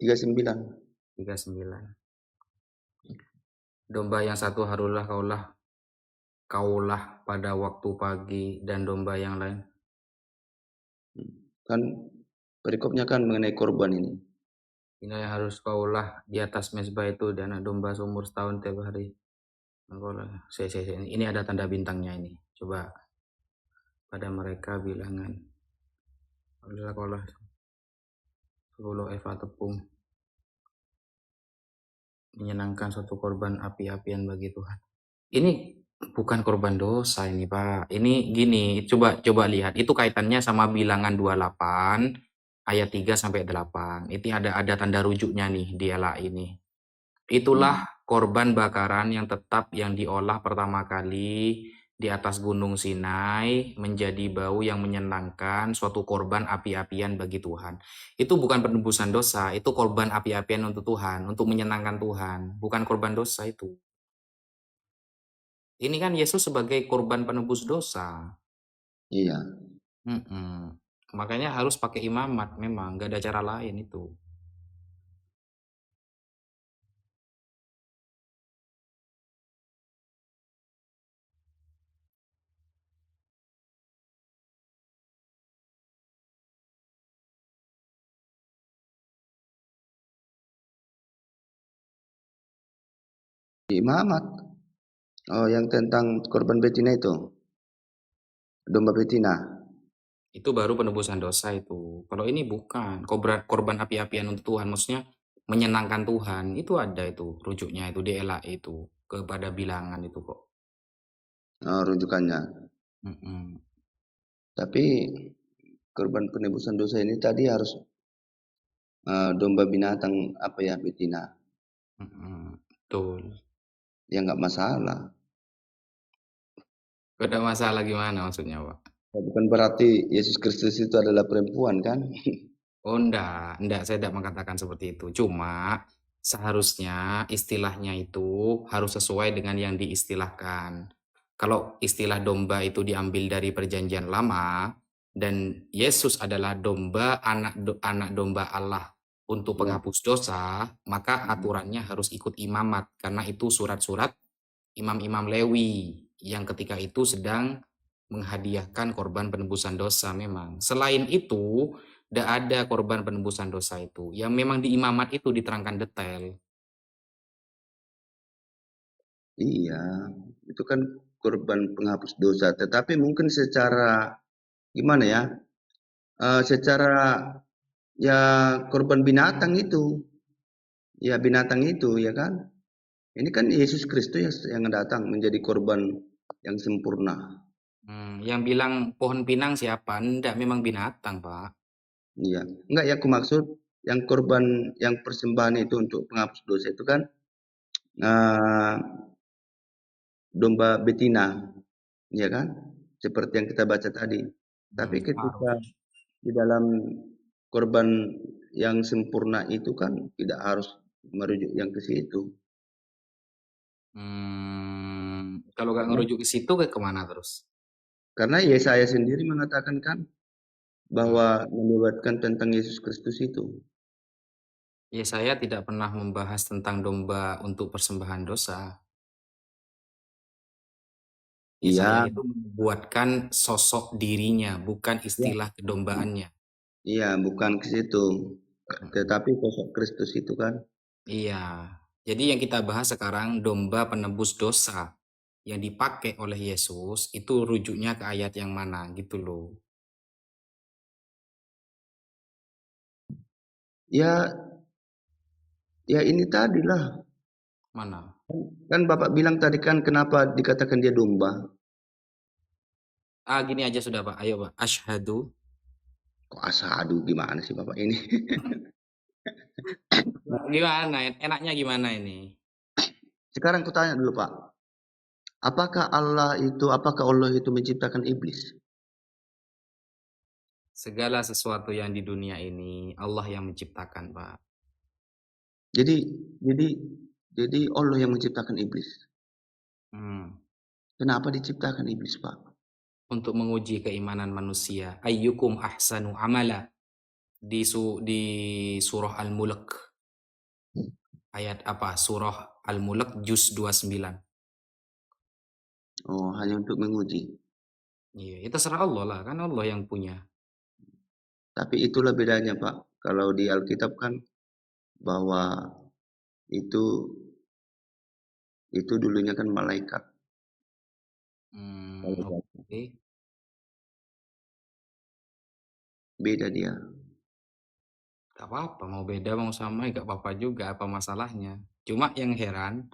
39. 39. Domba yang satu kaulah pada waktu pagi, dan domba yang lain. Kan perikopnya kan mengenai korban ini. Ini yang harus kaulah di atas mezbah itu, dan domba seumur setahun tiap hari. Ini ada tanda bintangnya ini. Coba pada mereka bilangan. Kaulah 10 eva tepung. Menyenangkan suatu korban api-apian bagi Tuhan. Ini bukan korban dosa ini, Pak. Ini gini, coba lihat. Itu kaitannya sama bilangan 28 ayat 3 sampai 8. Itu ada tanda rujuknya nih di ELA ini. Itulah korban bakaran yang tetap yang diolah pertama kali di atas gunung Sinai menjadi bau yang menyenangkan, suatu korban api-apian bagi Tuhan. Itu bukan penebusan dosa, itu korban api-apian untuk Tuhan, untuk menyenangkan Tuhan, bukan korban dosa itu. Ini kan Yesus sebagai korban penebus dosa. Iya. Makanya harus pakai imamat, memang gak ada cara lain itu. Imamat. Oh, yang tentang korban betina itu. Domba betina. Itu baru penebusan dosa itu. Kalau ini bukan korban api-apian untuk Tuhan, maksudnya menyenangkan Tuhan. Itu ada itu rujuknya itu di ELA itu kepada bilangan itu kok. Rujukannya. Tapi korban penebusan dosa ini tadi harus domba binatang betina. Betul. Ya nggak masalah. Gak ada masalah gimana maksudnya, Pak? Bukan berarti Yesus Kristus itu adalah perempuan kan? Oh, enggak, saya tidak mengatakan seperti itu. Cuma seharusnya istilahnya itu harus sesuai dengan yang diistilahkan. Kalau istilah domba itu diambil dari perjanjian lama, dan Yesus adalah domba, anak domba Allah untuk penghapus dosa, maka aturannya harus ikut imamat, karena itu surat-surat imam-imam Lewi yang ketika itu sedang menghadiahkan korban penebusan dosa memang. Selain itu, tidak ada korban penebusan dosa itu. Yang memang di imamat itu diterangkan detail. Iya, itu kan korban penghapus dosa. Tetapi mungkin secara gimana ya? Secara ya korban binatang itu, ya binatang itu ya kan? Ini kan Yesus Kristus yang datang menjadi korban yang sempurna. Yang bilang pohon pinang siapa? Tidak, memang binatang, Pak. Iya, enggak ya, aku maksud yang korban yang persembahan itu untuk penghapus dosa itu kan domba betina, ya kan? Seperti yang kita baca tadi. Tapi ketika di dalam korban yang sempurna itu kan tidak harus merujuk yang ke situ. Kalau nggak ngerujuk ke situ, ke kemana terus? Karena Yesaya sendiri mengatakan kan bahwa melibatkan tentang Yesus Kristus itu. Yesaya tidak pernah membahas tentang domba untuk persembahan dosa. Yesaya itu membuatkan sosok dirinya, bukan istilah kedombaannya. Iya, bukan ke situ. Tetapi sosok Kristus itu kan. Iya. Jadi yang kita bahas sekarang domba penebus dosa yang dipakai oleh Yesus itu rujuknya ke ayat yang mana gitu loh. Ya ini tadilah. Mana? Kan Bapak bilang tadi kan kenapa dikatakan dia domba. Gini aja sudah, Pak. Ayo, Pak. Asyhadu Kok asadu gimana sih Bapak ini? Gimana? Enaknya gimana ini? Sekarang kutanya dulu Pak. Apakah Allah itu menciptakan iblis? Segala sesuatu yang di dunia ini Allah yang menciptakan, Pak. Jadi jadi Allah yang menciptakan iblis. Kenapa diciptakan iblis, Pak? Untuk menguji keimanan manusia. Ayyukum ahsanu amala. Di surah Al-Mulk. Ayat apa? Surah Al-Mulk juz 29. Oh, hanya untuk menguji. Iya, itu serah Allah lah, kan Allah yang punya. Tapi itulah bedanya, Pak. Kalau di Alkitab kan bahwa itu dulunya kan malaikat. Oke. Beda dia. Gak apa-apa, mau beda mau sama gak apa-apa juga, apa masalahnya. Cuma yang heran,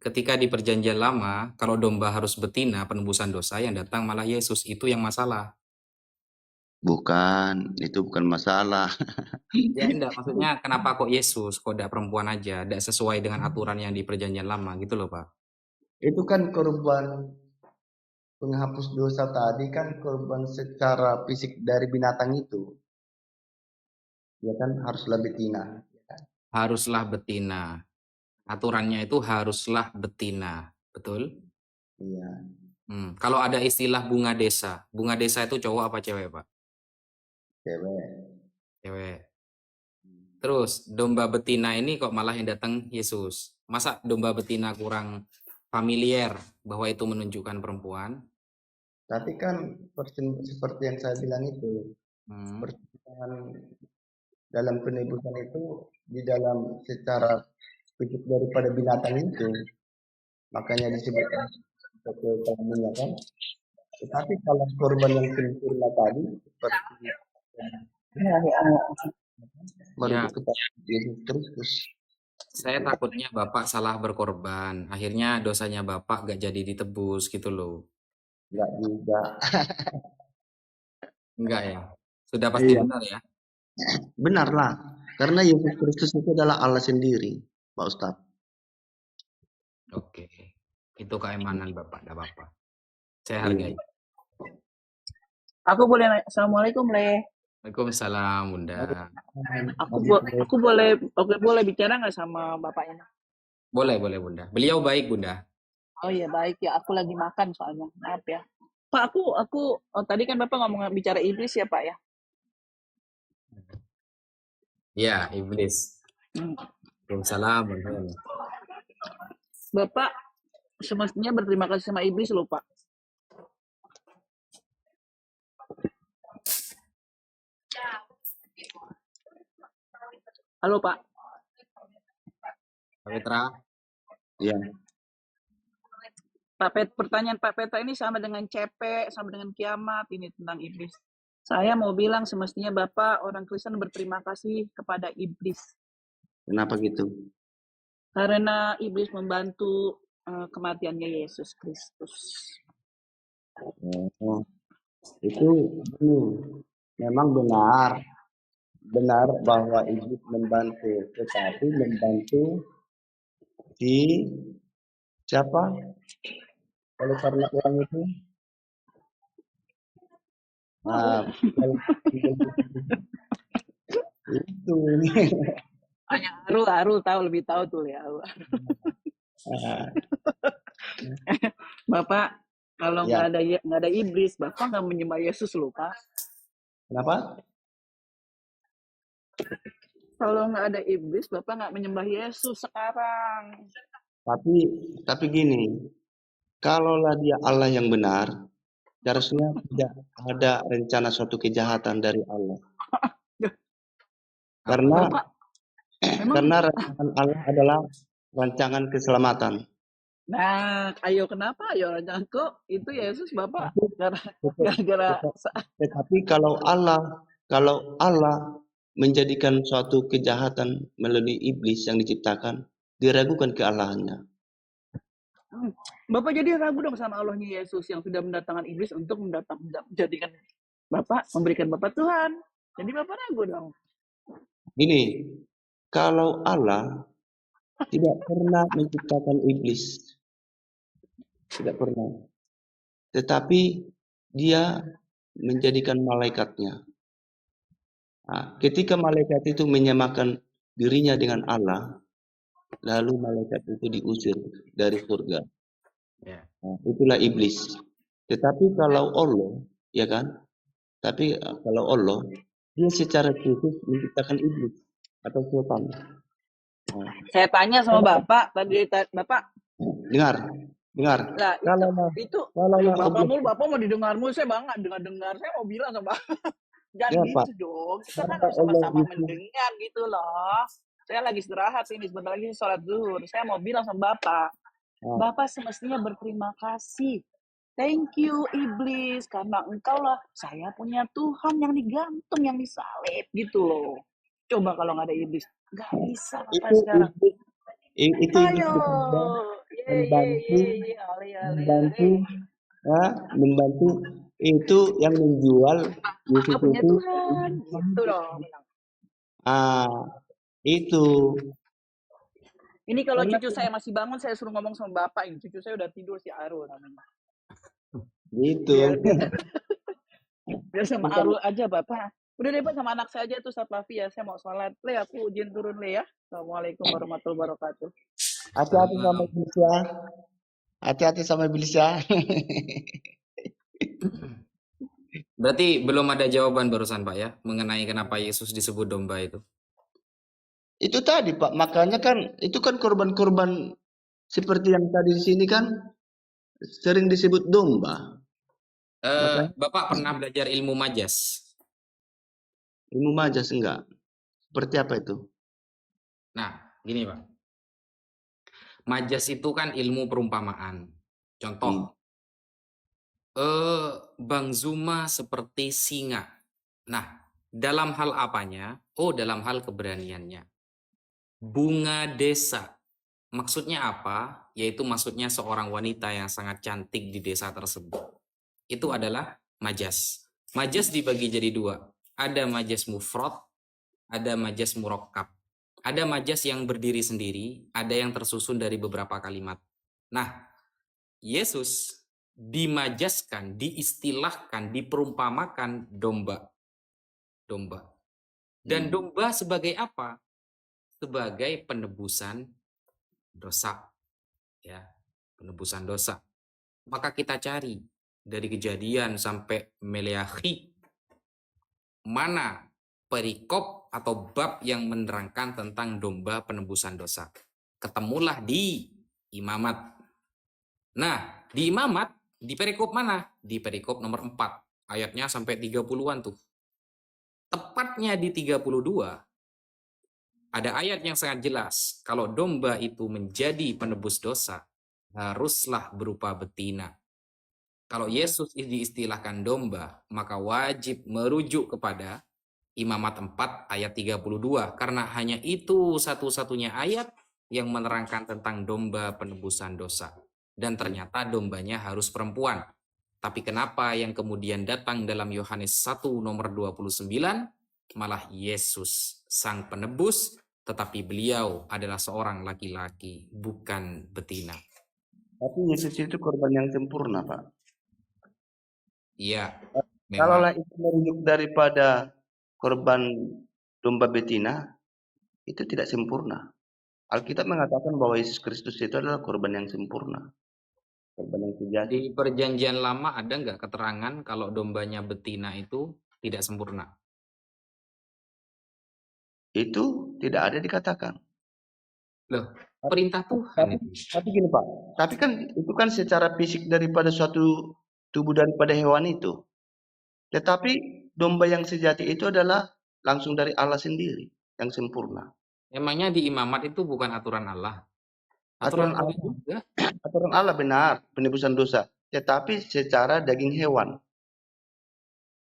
ketika di perjanjian lama, kalau domba harus betina, penebusan dosa, yang datang malah Yesus, itu yang masalah. Bukan, itu bukan masalah. Ya enggak, maksudnya kenapa kok Yesus, kok tidak perempuan aja, tidak sesuai dengan aturan yang di perjanjian lama, gitu loh Pak. Itu kan korban penghapus dosa tadi kan korban secara fisik dari binatang itu. Ya kan haruslah betina. Haruslah betina. Aturannya itu haruslah betina, betul? Iya. Kalau ada istilah bunga desa itu cowok apa cewek Pak? Cewek. Terus domba betina ini kok malah yang datang Yesus. Masa domba betina kurang familiar bahwa itu menunjukkan perempuan? Tapi kan seperti yang saya bilang itu, percintaan dalam penebusan itu di dalam secara fisik daripada binatang itu, makanya disebut sebagai kelaminnya kan. Tetapi kalau korban yang sempurna tadi seperti merujuk kepada Yesus Kristus. Saya takutnya Bapak salah berkorban. Akhirnya dosanya Bapak gak jadi ditebus gitu loh. Enggak juga. Enggak ya? Sudah pasti benar ya? Benarlah. Karena Yesus Kristus itu adalah Allah sendiri, Pak Ustadz. Oke. Itu keimanan Bapak, enggak apa-apa. Saya hargai. Aku boleh nanya, Assalamualaikum, Le. Waalaikumsalam, Bunda. Aku boleh bicara nggak sama bapaknya? Boleh, Bunda. Beliau baik, Bunda. Oh iya, baik ya. Aku lagi makan soalnya. Maaf ya. Pak, tadi kan Bapak ngomong bicara iblis ya, Pak ya? Ya, iblis. Waalaikumsalam, Bunda. Bapak semestinya berterima kasih sama iblis loh, Pak. Halo, Pak. Pak Petra. Iya. Pertanyaan Pak Petra ini sama dengan CP, sama dengan kiamat ini tentang iblis. Saya mau bilang semestinya Bapak orang Kristen berterima kasih kepada iblis. Kenapa gitu? Karena iblis membantu kematiannya Yesus Kristus. Itu memang benar bahwa iblis membantu, tetapi membantu di siapa? Kalau karena orang itu, itu Arul tahu lebih tahu tuh ya. Bapak kalau nggak ada iblis, Bapak nggak menyembah Yesus loh, Pak. Kenapa? Kalau nggak ada iblis, Bapak nggak menyembah Yesus sekarang. Tapi gini, kalaulah dia Allah yang benar, harusnya tidak ada rencana suatu kejahatan dari Allah. Karena rancangan Allah adalah rancangan keselamatan. Nah, kenapa? Rancangan kok itu Yesus Bapak gara-gara. Tetapi kalau Allah menjadikan suatu kejahatan melalui iblis yang diciptakan, diragukan keallahannya. Bapak jadi ragu dong sama Allahnya Yesus yang sudah mendatangkan iblis untuk menjadikan Bapak, memberikan Bapak Tuhan. Jadi Bapak ragu dong. Gini, kalau Allah tidak pernah menciptakan iblis, tidak pernah. Tetapi dia menjadikan malaikatnya. Nah, ketika malaikat itu menyamakan dirinya dengan Allah, lalu malaikat itu diusir dari surga. Ya. Nah, itulah iblis. Tetapi kalau Allah, ya kan? Tapi kalau Allah, dia secara khusus menciptakan iblis atau setan. Nah, Saya tanya sama Bapak tadi, Bapak, dengar. lah itu Kalau Bapak mau didengar mulu, saya bangga dengar. Saya mau bilang sama Bapak, jangan ya, Pak, gitu dong. Kita kan kata harus Allah sama-sama itu, mendengar gitu loh. Saya lagi istirahat ini, sebentar lagi sholat zuhur. Saya mau bilang sama Bapak, nah, Bapak semestinya berterima kasih. Thank you iblis, karena engkau lah saya punya Tuhan yang digantung, yang disalib gitu loh. Coba kalau nggak ada iblis, nggak bisa Bapak itu sekarang. iblis, itu iblis Ayo, membantu itu yang menjual Yesus Bapak punya itu. Tuhan, gitu dong. Itu Ini kalau karena cucu saya masih bangun, saya suruh ngomong sama Bapak ini. Cucu saya udah tidur, si Arul namanya. gitu. Biar sama Arul aja Bapak. Udah deh Pak, sama anak saya aja tuh Satlafi ya. Saya mau sholat. Le, aku izin turun Le ya. Assalamualaikum warahmatullahi wabarakatuh. Hati-hati sama iblis ya. Hati-hati sama iblis ya. Berarti belum ada jawaban barusan Pak ya mengenai kenapa Yesus disebut domba itu. Itu tadi Pak, makanya kan itu kan korban-korban seperti yang tadi di sini kan sering disebut domba. Bapak pernah belajar ilmu majas? Ilmu majas enggak? Seperti apa itu? Nah, gini Pak. Majas itu kan ilmu perumpamaan. Contoh, Bang Zuma seperti singa. Nah, dalam hal apanya? Oh, dalam hal keberaniannya. Bunga desa. Maksudnya apa? Yaitu maksudnya seorang wanita yang sangat cantik di desa tersebut. Itu adalah majas. Majas dibagi jadi dua. Ada majas mufrad, ada majas murakkab. Ada majas yang berdiri sendiri, ada yang tersusun dari beberapa kalimat. Nah, Yesus dimajaskan, diistilahkan, diperumpamakan domba. Domba. Dan domba sebagai apa? Sebagai penebusan dosa. Ya, penebusan dosa. Maka kita cari dari Kejadian sampai Meleakhi, mana perikop atau bab yang menerangkan tentang domba penebusan dosa. Ketemulah di Imamat. Nah, di Imamat, di perikop mana? Di perikop nomor 4. Ayatnya sampai 30-an tuh. Tepatnya di 32, ada ayat yang sangat jelas. Kalau domba itu menjadi penebus dosa, haruslah berupa betina. Kalau Yesus diistilahkan domba, maka wajib merujuk kepada Imamat 4 ayat 32. Karena hanya itu satu-satunya ayat yang menerangkan tentang domba penebusan dosa. Dan ternyata dombanya harus perempuan. Tapi kenapa yang kemudian datang dalam Yohanes 1 nomor 29, malah Yesus sang penebus, tetapi beliau adalah seorang laki-laki, bukan betina. Tapi Yesus itu korban yang sempurna, Pak. Iya. Kalaulah itu merujuk daripada korban domba betina, itu tidak sempurna. Alkitab mengatakan bahwa Yesus Kristus itu adalah korban yang sempurna. Korban yang sejati. Di perjanjian lama ada nggak keterangan kalau dombanya betina itu tidak sempurna? Itu tidak ada dikatakan. Loh, perintah Tuhan. Tapi gini Pak, tapi kan itu kan secara fisik daripada suatu tubuh daripada hewan itu. Tetapi domba yang sejati itu adalah langsung dari Allah sendiri yang sempurna. Emangnya di imamat itu bukan aturan Allah? Aturan Allah juga. Aturan Allah benar, penebusan dosa. Tetapi secara daging hewan.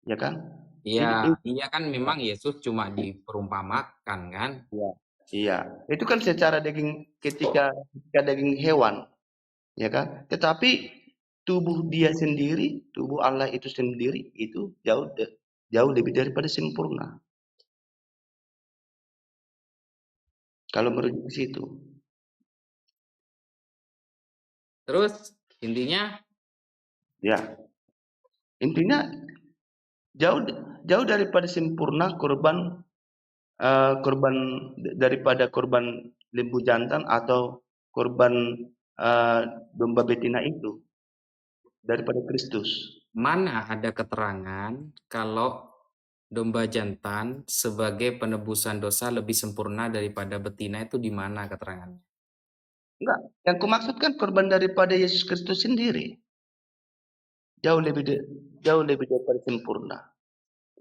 Ya kan? Iya, iya kan memang Yesus cuma diperumpamakan kan? Iya. Itu kan secara daging ketika daging hewan. Ya kan? Tetapi tubuh dia sendiri, tubuh Allah itu sendiri itu jauh jauh lebih daripada sempurna. Kalau merujuk ke situ. Terus intinya Ya, intinya jauh daripada sempurna korban daripada korban lembu jantan atau korban domba betina itu daripada Kristus. mana ada keterangan kalau domba jantan sebagai penebusan dosa lebih sempurna daripada betina itu di mana keterangannya? Enggak, yang kumaksudkan korban daripada Yesus Kristus sendiri jauh lebih daripada sempurna.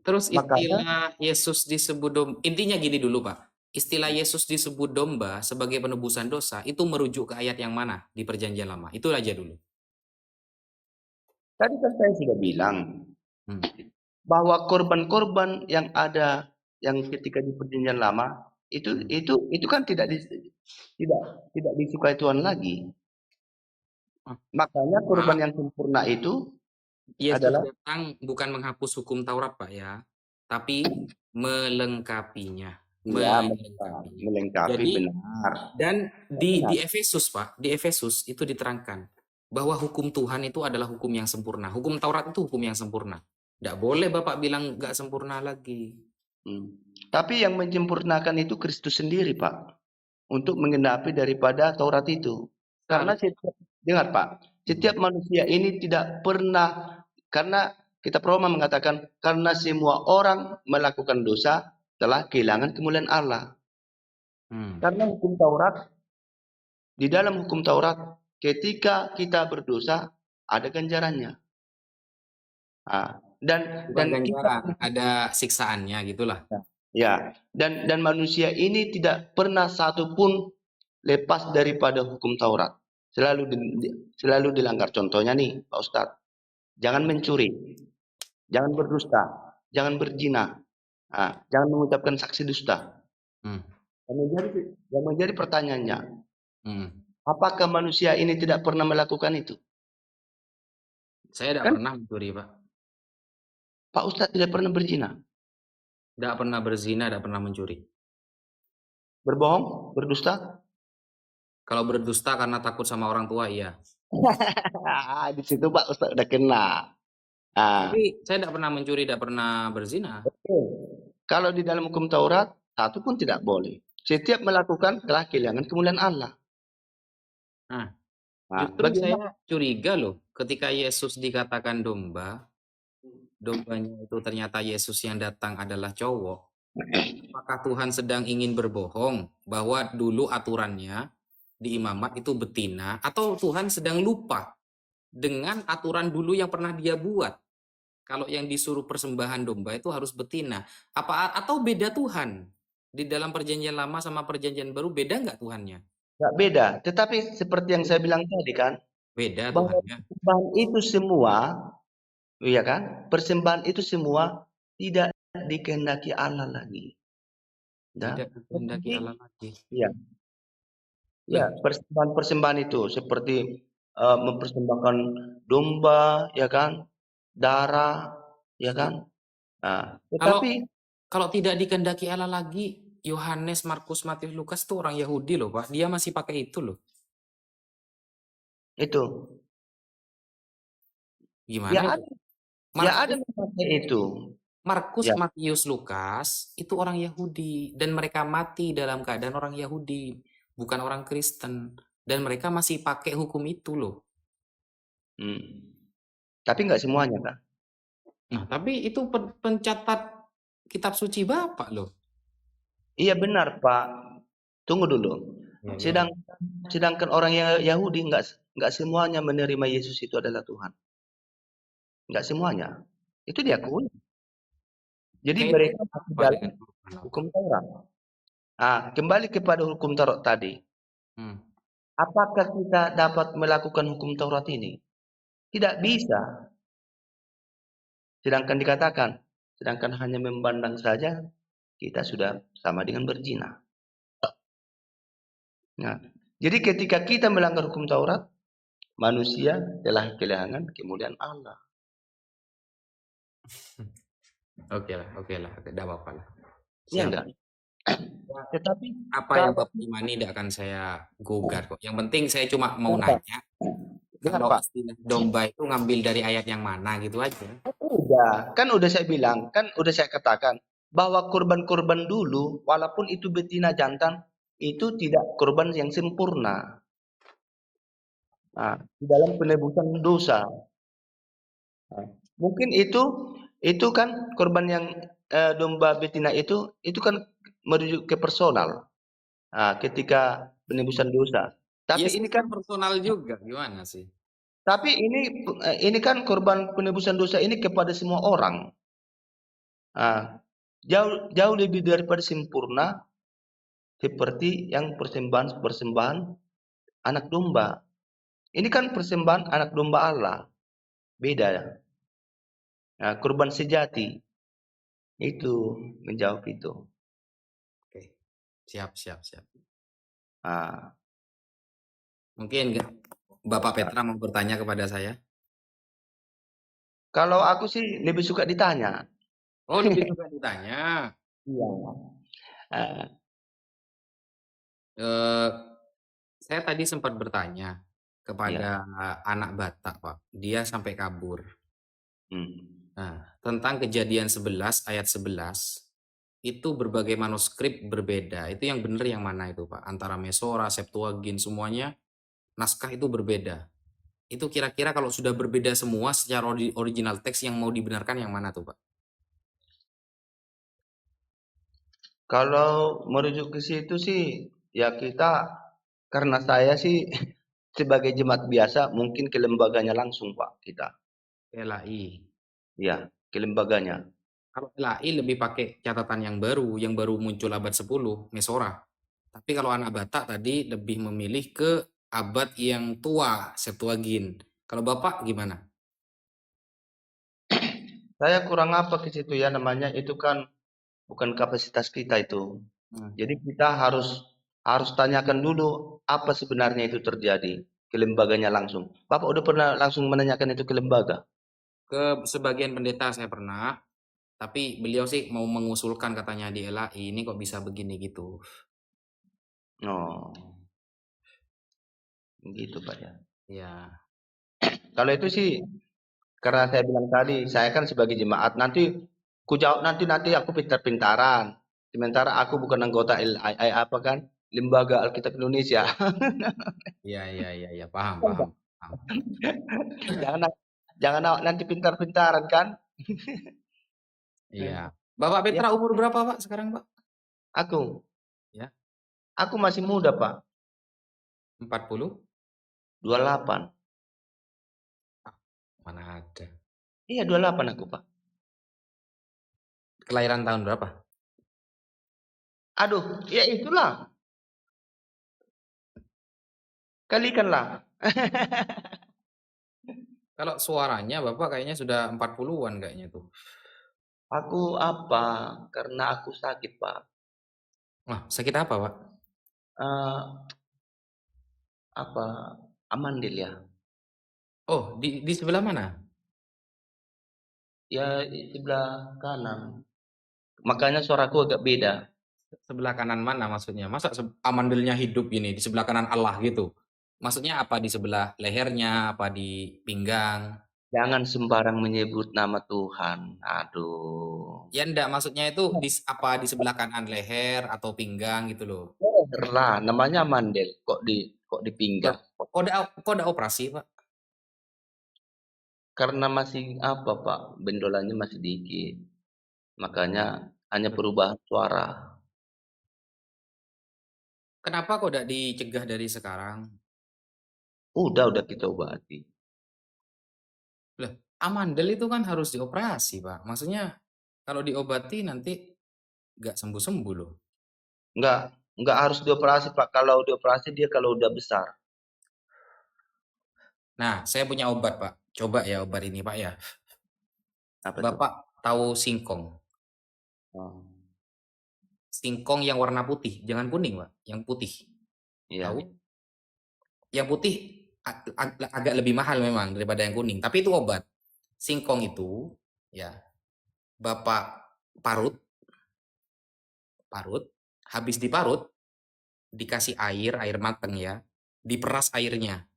Terus Makanya istilah Yesus disebut domba, intinya gini dulu Pak, istilah Yesus disebut domba sebagai penebusan dosa itu merujuk ke ayat yang mana di Perjanjian Lama? Itu aja dulu. tadi kan saya sudah bilang bahwa korban-korban yang ada yang ketika di Perjanjian Lama itu kan tidak disukai Tuhan lagi. Makanya korban yang sempurna itu Yesus adalah datang bukan menghapus hukum Taurat Pak ya, tapi melengkapinya. ya, Melengkapi. melengkapi. Jadi, benar. dan di Efesus Pak, di Efesus itu diterangkan bahwa hukum Tuhan itu adalah hukum yang sempurna. Hukum Taurat itu hukum yang sempurna. Tidak boleh Bapak bilang nggak sempurna lagi. Tapi yang menyempurnakan itu Kristus sendiri Pak, untuk menggenapi daripada Taurat itu. Karena dengar Pak, setiap manusia ini tidak pernah, karena kitab Roma mengatakan karena semua orang melakukan dosa telah kehilangan kemuliaan Allah. Karena hukum Taurat, di dalam hukum Taurat ketika kita berdosa ada ganjarannya. Dan ganjaran, ada siksaannya gitulah. Ya, dan manusia ini tidak pernah satupun lepas daripada hukum Taurat. Selalu dilanggar. Contohnya nih, Pak Ustadz, jangan mencuri, jangan berdusta, jangan berzina, jangan mengucapkan saksi dusta. Yang menjadi pertanyaannya, apakah manusia ini tidak pernah melakukan itu? Saya tidak pernah mencuri, Pak. Pak Ustadz tidak pernah berzina? Tidak pernah berzina, tidak pernah mencuri. Berbohong, berdusta? Kalau berdusta karena takut sama orang tua, iya. Di situ Pak Ustadz udah kena. Tapi saya tidak pernah mencuri, tidak pernah berzina. Kalau di dalam hukum Taurat, satu pun tidak boleh. Setiap melakukan telah kehilangan kemuliaan Allah. Justru saya curiga loh, ketika Yesus dikatakan domba, dombanya itu ternyata Yesus yang datang adalah cowok. Apakah Tuhan sedang ingin berbohong bahwa dulu aturannya di imamat itu betina, atau Tuhan sedang lupa dengan aturan dulu yang pernah dia buat? Kalau yang disuruh persembahan domba itu harus betina. Atau beda Tuhan? Di dalam perjanjian lama sama perjanjian baru beda nggak Tuhannya? Nggak beda. Tetapi seperti yang saya bilang tadi kan, beda bahwa Tuhannya. Persembahan itu semua, iya kan? Persembahan itu semua tidak dikehendaki Allah lagi. Tidak dikehendaki Allah lagi. Iya. Ya, persembahan itu seperti mempersembahkan domba, ya kan? Darah, ya kan? Tetapi kalau tidak dikehendaki Allah lagi, Yohanes, Markus, Matius, Lukas itu orang Yahudi loh, Pak. Dia masih pakai itu loh. Itu. Gimana? Ada pakai itu. Markus, Matius, Lukas itu orang Yahudi dan mereka mati dalam keadaan orang Yahudi, bukan orang Kristen, dan mereka masih pakai hukum itu loh. Tapi nggak semuanya, Pak. Nah, tapi itu pencatat kitab suci Bapak loh. Iya benar, Pak. Tunggu dulu. Sedangkan orang yang Yahudi nggak semuanya menerima Yesus itu adalah Tuhan. Nggak semuanya. Itu diakui. Jadi mereka dalam hukum Taurat. Kembali kepada hukum Taurat tadi. Apakah kita dapat melakukan hukum Taurat ini? Tidak bisa. Sedangkan hanya memandang saja, kita sudah sama dengan berzina. Nah, jadi ketika kita melanggar hukum Taurat, manusia telah kehilangan kemuliaan Allah. Oke lah, tidak apa-apa lah. Iya Siap. enggak? Ya, Tetapi apa yang kalau Bapak imani tidak akan saya gugat kok. Yang penting saya cuma mau Dengar, Pak. nanya, Dengar, kalau Pak. istilah domba itu ngambil dari ayat yang mana gitu aja. Udah saya bilang, kan udah saya katakan bahwa kurban-kurban dulu, walaupun itu betina jantan, itu tidak kurban yang sempurna. Nah, di dalam penebusan dosa. Nah, mungkin itu kan korban yang domba betina itu kan merujuk ke personal. Nah, ketika penebusan dosa. Ya Tapi ini kan sebenarnya personal juga, gimana sih? tapi ini kan korban penebusan dosa ini kepada semua orang. Nah, jauh lebih daripada sempurna seperti yang persembahan anak domba. Ini kan persembahan anak domba Allah. Beda ya. Nah, kurban sejati itu menjawab itu. Oke, siap. Nah, Mungkin Bapak Petra mau bertanya kepada saya? kalau aku sih lebih suka ditanya. Oh, lebih suka ditanya. Iya. Ah, Eh, saya tadi sempat bertanya iya. kepada anak Batak, Pak. Dia sampai kabur. Hmm. Nah, tentang Kejadian 11 ayat 11 itu berbagai manuskrip berbeda. Itu yang benar yang mana itu, Pak? Antara Mesora, Septuagint, semuanya naskah itu berbeda. Itu kira-kira kalau sudah berbeda semua secara original teks yang mau dibenarkan yang mana tuh, Pak? Kalau merujuk ke situ sih, ya kita karena saya sih sebagai jemaat biasa mungkin ke lembaganya langsung Pak kita. LAI. Ya, ke lembaganya. Kalau LAI lebih pakai catatan yang baru muncul abad 10, Mesora. Tapi kalau anak Batak tadi lebih memilih ke abad yang tua, Septuagint. Kalau Bapak gimana? Saya kurang apa ke situ ya namanya itu kan bukan kapasitas kita itu. Hmm. Jadi kita harus tanyakan dulu apa sebenarnya itu terjadi ke lembaganya langsung. Bapak udah pernah langsung menanyakan itu ke lembaga? Ke sebagian pendeta saya pernah, tapi beliau sih mau mengusulkan katanya di LAI ini kok bisa begini gitu. Oh, gitu Pak ya. Ya, Kalau itu sih karena saya bilang tadi, saya kan sebagai jemaat nanti ku jawab nanti aku pintar-pintaran. Sementara aku bukan anggota LII apa kan, Lembaga Alkitab Indonesia. iya, paham. jangan jangan nanti pintar-pintaran kan? Iya. Bapak Ya, Petra umur berapa, Pak, sekarang, Pak? aku Ya, aku masih muda, Pak. 40? 28. Mana ada. Iya, 28 aku, Pak. Kelahiran tahun berapa? Aduh, ya itulah. Kalikanlah. Kalau suaranya Bapak kayaknya sudah 40-an kayaknya tuh. Aku apa? Karena aku sakit, Pak. Wah, sakit apa, Pak? Eh, apa? Amandel ya. Oh, di sebelah mana? Ya, di sebelah kanan. Makanya suaraku agak beda. Sebelah kanan mana maksudnya? Masa amandelnya hidup ini di sebelah kanan Allah gitu? Maksudnya apa di sebelah lehernya, apa di pinggang? Jangan sembarang menyebut nama Tuhan. Aduh. Ya enggak, maksudnya itu apa di sebelah kanan leher atau pinggang gitu loh. Lah, namanya Mandel. Kok di Loh, pinggang? kok ada operasi, Pak? Karena masih apa, Pak? Bendolannya masih dikit. Makanya hanya perubahan suara. Kenapa kok tidak dicegah dari sekarang? Udah kita obati. Loh, amandel itu kan harus dioperasi, Pak. Maksudnya kalau diobati nanti nggak sembuh-sembuh loh. Enggak harus dioperasi, Pak. Kalau dioperasi dia kalau udah besar. Nah, saya punya obat, Pak. Coba ya obat ini, Pak ya. Apa tuh? Bapak tahu singkong? Oh, Singkong yang warna putih, jangan kuning, Pak. Yang putih. iya. Tahu? Yang putih agak lebih mahal memang daripada yang kuning, tapi itu obat. Singkong itu ya Bapak parut, habis diparut, dikasih air mateng ya, diperas airnya.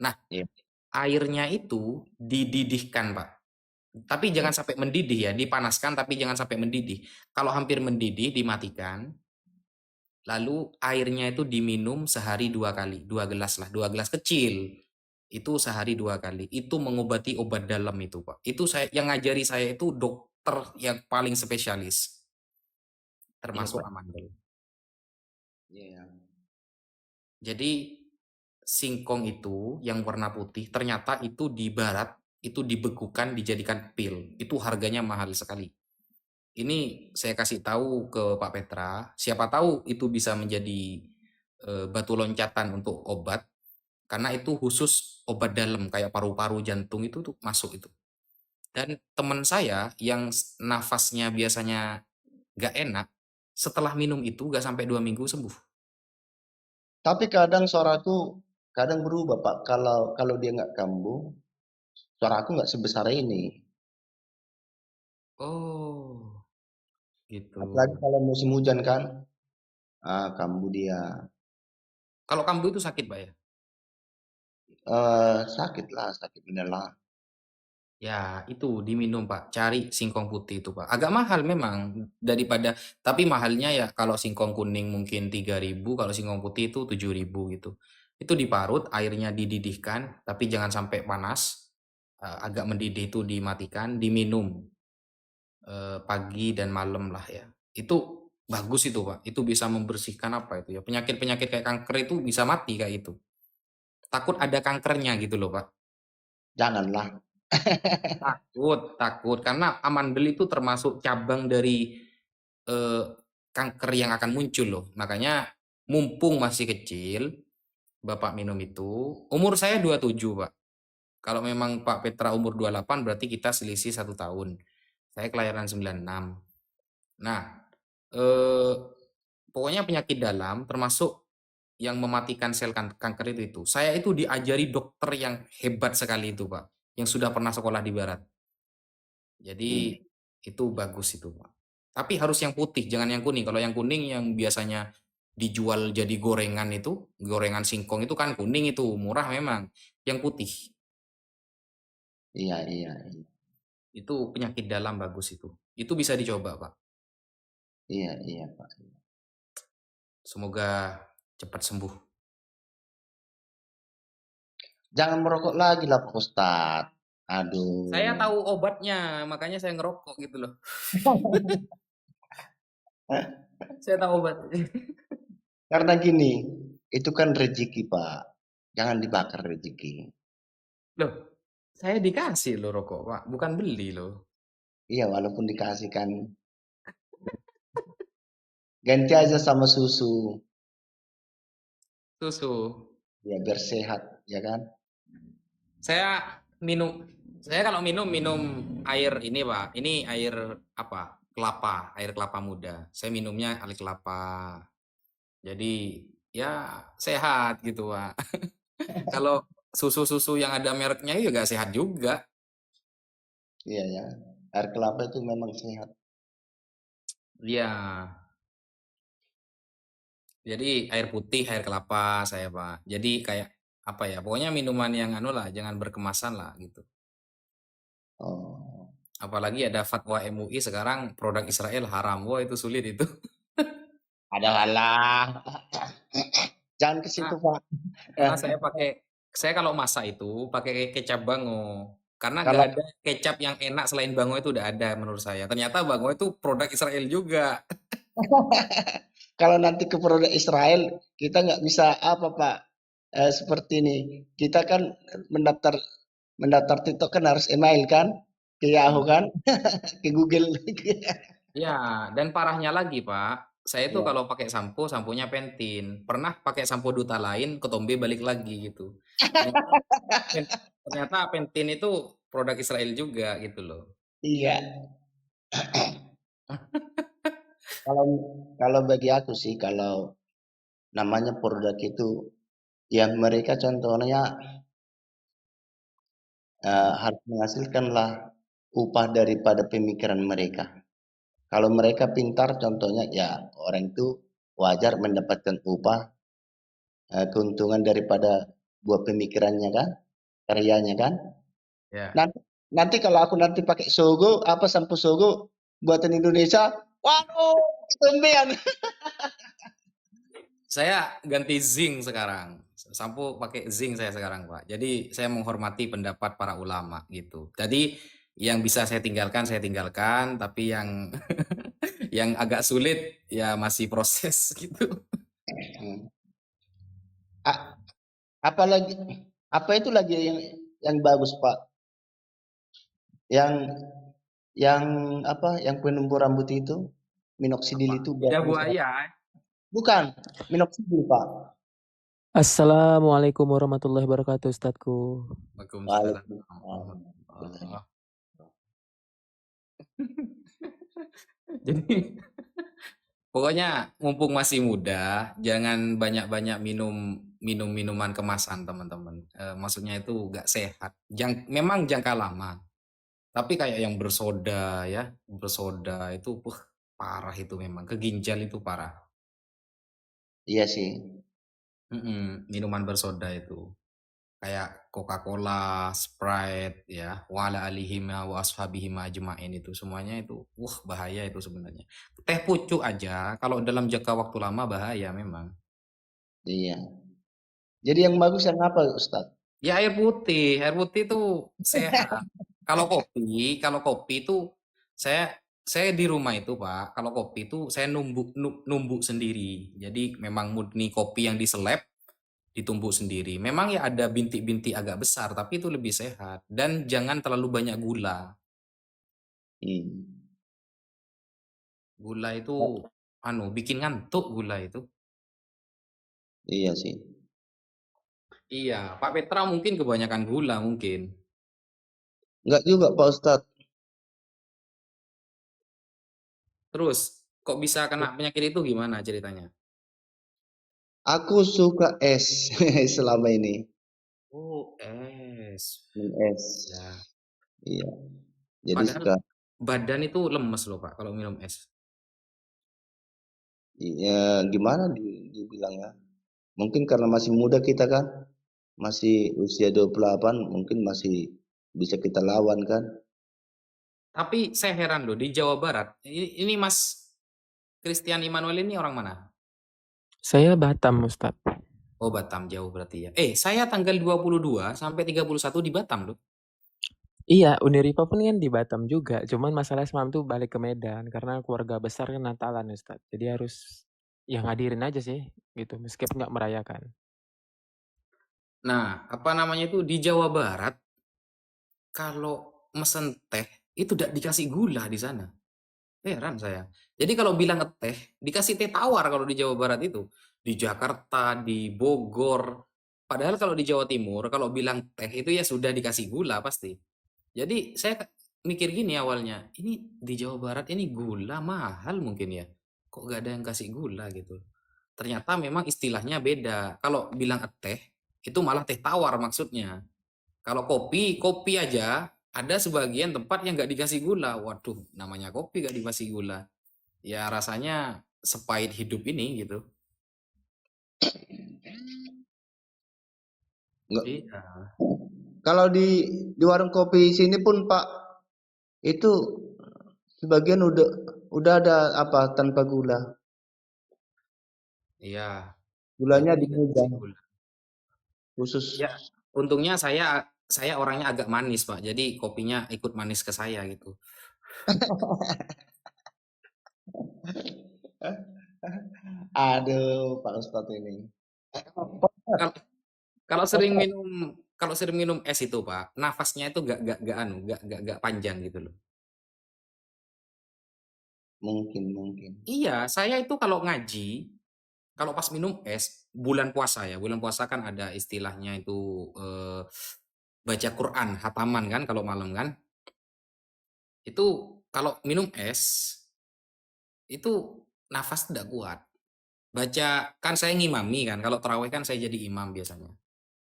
Nah, Iya. airnya itu dididihkan, Pak. Tapi jangan sampai mendidih ya, dipanaskan tapi jangan sampai mendidih. Kalau hampir mendidih, dimatikan. Lalu airnya itu diminum sehari 2 kali, 2 gelas lah, 2 gelas kecil. Itu sehari 2 kali. Itu mengobati obat dalam itu, Pak. Itu yang ngajari saya itu dokter yang paling spesialis, Iya, termasuk Pak. amandel. Iya. Jadi singkong itu yang warna putih ternyata itu di barat itu dibekukan dijadikan pil. Itu harganya mahal sekali. Ini saya kasih tahu ke Pak Petra, siapa tahu itu bisa menjadi batu loncatan untuk obat, karena itu khusus obat dalam kayak paru-paru, jantung itu tuh masuk itu. Dan teman saya yang nafasnya biasanya nggak enak, setelah minum itu nggak sampai 2 minggu sembuh. Tapi kadang suaraku kadang berubah, Pak. Kalau dia nggak kambuh, suaraku nggak sebesar ini. Oh, gitu. Apalagi kalau musim hujan kan, kambuh dia. Kalau kambuh itu sakit, Pak ya? Sakit lah, sakit bener lah. Ya, itu diminum, Pak. Cari singkong putih itu, Pak. Agak mahal memang daripada, tapi mahalnya ya kalau singkong kuning mungkin 3.000, kalau singkong putih itu 7.000 gitu. Itu diparut, airnya dididihkan, tapi jangan sampai panas. Agak mendidih itu dimatikan, diminum pagi dan malam lah ya. Itu bagus itu, Pak. Itu bisa membersihkan apa itu ya. Penyakit-penyakit kayak kanker itu bisa mati kayak itu. Takut ada kankernya gitu loh, Pak. Janganlah. Takut karena amandel itu termasuk cabang dari kanker yang akan muncul loh. Makanya mumpung masih kecil, Bapak minum itu. Umur saya 27, Pak. Kalau memang Pak Petra umur 28 berarti kita selisih 1 tahun. Saya kelahiran 96. Nah, pokoknya penyakit dalam termasuk yang mematikan sel kanker itu. Saya itu diajari dokter yang hebat sekali itu, Pak. Yang sudah pernah sekolah di barat. Jadi itu bagus itu, Pak. Tapi harus yang putih, jangan yang kuning. Kalau yang kuning yang biasanya dijual jadi gorengan itu, gorengan singkong itu kan kuning itu, murah memang. Yang putih, Iya, iya, iya. itu penyakit dalam bagus itu. Itu bisa dicoba, Pak. Iya, iya, Pak. Semoga cepat sembuh. Jangan merokok lagi lah, Pak Ustadz. Aduh. Saya tahu obatnya, makanya saya ngerokok gitu loh. Saya tahu obatnya. Karena gini, itu kan rezeki, Pak. Jangan dibakar rezeki. Loh, saya dikasih loh rokok, Pak. Bukan beli loh. Iya, walaupun dikasihkan. Ganti aja sama susu. Susu. Ya, biar sehat, ya kan? Saya kalau minum air ini, Pak. Ini air apa? Kelapa, air kelapa muda. Saya minumnya air kelapa. Jadi ya sehat gitu, Pak. Kalau susu-susu yang ada mereknya juga sehat juga. Iya, ya. Air kelapa itu memang sehat. Iya. Jadi air putih, air kelapa saya, Pak. Jadi kayak apa ya? Pokoknya minuman yang anu lah, jangan berkemasan lah gitu. Oh. Apalagi ada fatwa MUI sekarang produk Israel haram. Wah, itu sulit itu. Ada lah. Jangan ke situ, Pak. Karena saya kalau masak itu pakai kecap bango. Karena nggak Kalau ada kecap yang enak selain bango itu udah ada menurut saya. Ternyata bango itu produk Israel juga. kalau nanti ke produk Israel, kita nggak bisa apa, Pak? Seperti ini. Kita kan mendaftar TikTok kan harus email kan? Ke Yahoo kan? Ke Google. Ya, dan parahnya lagi, Pak. Saya tuh Ya. kalau pakai samponya Pantene. Pernah pakai sampo duta lain, ketombe balik lagi gitu. Ternyata, ternyata Pantene itu produk Israel juga gitu loh. Iya. Kalau kalau bagi aku sih, kalau namanya produk itu, yang mereka contohnya harus menghasilkan lah upah daripada pemikiran mereka. Kalau mereka pintar, contohnya ya orang itu wajar mendapatkan upah keuntungan daripada buah pemikirannya kan, karyanya kan. Ya. Nanti kalau aku nanti pakai Sogo, apa sampo Sogo buatan Indonesia, waduh, tumben. Saya ganti zinc sekarang. Sampo pakai zinc saya sekarang, Pak. Jadi saya menghormati pendapat para ulama gitu. Jadi yang bisa saya tinggalkan, tapi yang yang agak sulit ya masih proses gitu. Apalagi apa itu lagi yang bagus, Pak? Yang apa? Yang penumbuh rambut itu, minoxidil itu Lidah bagus. buaya. Bukan, minoxidil, Pak. Assalamualaikum warahmatullahi wabarakatuh, Ustadku. Waalaikumsalam. Waalaikumsalam. Jadi pokoknya mumpung masih muda, jangan banyak-banyak minum minuman kemasan, teman-teman. Maksudnya itu nggak sehat. Memang jangka lama. Tapi kayak yang bersoda ya, bersoda itu parah itu memang. Ke ginjal itu parah. Iya sih. Minuman bersoda itu. Kayak Coca-Cola, Sprite, ya, wala alihima wa ashabihima ajma'in itu semuanya itu, bahaya itu sebenarnya. Teh pucuk aja, kalau dalam jangka waktu lama bahaya memang. Iya. Jadi yang bagus yang apa, Ustaz? Ya air putih itu sehat. Kalau kopi itu saya di rumah itu Pak, kalau kopi itu saya numbuk sendiri. Jadi memang murni kopi yang diseleb, ditumbuk sendiri. Memang ya ada bintik-bintik agak besar, tapi itu lebih sehat. Dan jangan terlalu banyak gula. Gula itu bikin ngantuk gula itu. Iya sih. Iya, Pak Petra mungkin kebanyakan gula mungkin. Enggak juga, Pak Ustadz. Terus, kok bisa kena penyakit itu gimana ceritanya? Aku suka es selama ini. Oh, es. Es. Ya. Iya. Jadi Padahal suka. badan itu lemes loh Pak kalau minum es. Iya, gimana dibilangnya? Mungkin karena masih muda kita kan. Masih usia 28, mungkin masih bisa kita lawan kan. Tapi saya heran loh, di Jawa Barat, ini Mas Christian Immanuel ini orang mana? Saya Batam, Ustaz. Oh, Batam jauh berarti ya. Saya tanggal 22 sampai 31 di Batam loh. Iya, Uniripa pun kan di Batam juga. Cuman masalah semalam tuh balik ke Medan karena keluarga besar kan Natalan, Ustaz. Jadi harus ya ngadirin aja sih gitu, meskipun nggak merayakan. Nah, apa namanya itu di Jawa Barat, kalau mesen teh itu tidak dikasih gula di sana. Heran saya. Jadi kalau bilang teh, dikasih teh tawar kalau di Jawa Barat itu. Di Jakarta, di Bogor. Padahal kalau di Jawa Timur, kalau bilang teh itu ya sudah dikasih gula pasti. Jadi saya mikir gini awalnya, ini di Jawa Barat ini gula mahal mungkin ya. Kok gak ada yang kasih gula gitu. Ternyata memang istilahnya beda. Kalau bilang teh, itu malah teh tawar maksudnya. Kalau kopi aja ada sebagian tempat yang nggak dikasih gula. Waduh, namanya kopi nggak dikasih gula. Ya rasanya sepahit hidup ini gitu. Enggak. Iya. Kalau di warung kopi sini pun Pak, itu sebagian udah ada apa tanpa gula. Iya. Gulanya Jadi nggak dikasih diubah gula. khusus. Ya, untungnya saya orangnya agak manis Pak. Jadi kopinya ikut manis ke saya gitu. Aduh, Pak Ustadz ini. Kalau sering minum es itu Pak, nafasnya itu gak panjang gitu loh. Mungkin. Iya, saya itu kalau ngaji, kalau pas minum es, bulan puasa kan ada istilahnya itu baca Quran, hataman kan kalau malam kan. Itu kalau minum es, itu nafas tidak kuat. Baca, kan saya ngimami kan, kalau tarawih kan saya jadi imam biasanya.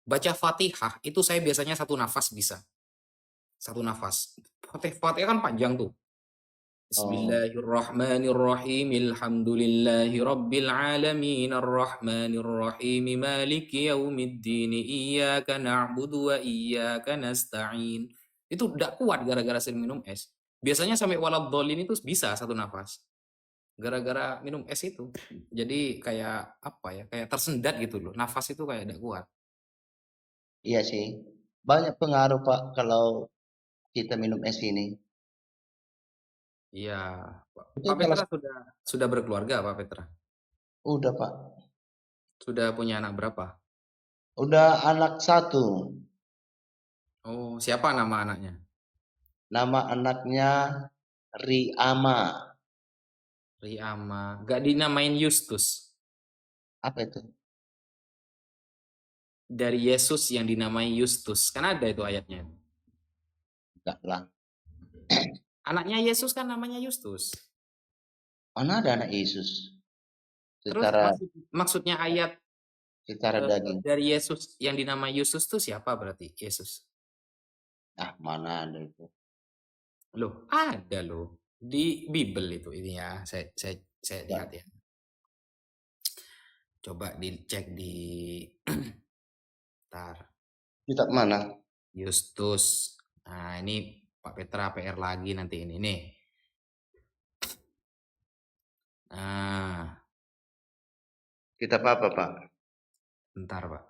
Baca Fatihah, itu saya biasanya satu nafas bisa. satu nafas. Fatihah kan panjang tuh. Oh, Bismillahirrahmanirrahim. Alhamdulillahi rabbil alamin arrahmanir rahim maliki yaumiddin iyyaka na'budu wa iyyaka nasta'in. Itu udah kuat gara-gara sering minum es. Biasanya sampai waladhdallin itu bisa satu nafas. Gara-gara minum es itu. Jadi kayak apa ya? Kayak tersendat gitu loh. Nafas itu kayak tidak kuat. iya sih. Banyak pengaruh Pak kalau kita minum es ini. Iya, Itu Pak kalau Petra sudah berkeluarga, Pak Petra? udah Pak. Sudah punya anak berapa? Udah anak satu. Oh, siapa nama anaknya? Nama anaknya Riama. Riama. Gak dinamain Justus. Apa itu? Dari Yesus yang dinamai Justus. Kan ada itu ayatnya. Enggak lah. Anaknya Yesus kan namanya Justus. Mana ada anak Yesus? Terus Secara maksudnya ayat daging. dari Yesus yang dinamai Justus itu siapa berarti? Yesus. Ah, mana ada itu? Loh, ada loh. Di Bible itu ini ya. Saya lihat ya. Coba dicek di Bentar. Kitab mana? Justus. Nah, ini Pak Petra PR lagi nanti ini nih. Nah, Kitab apa Pak? bentar Pak.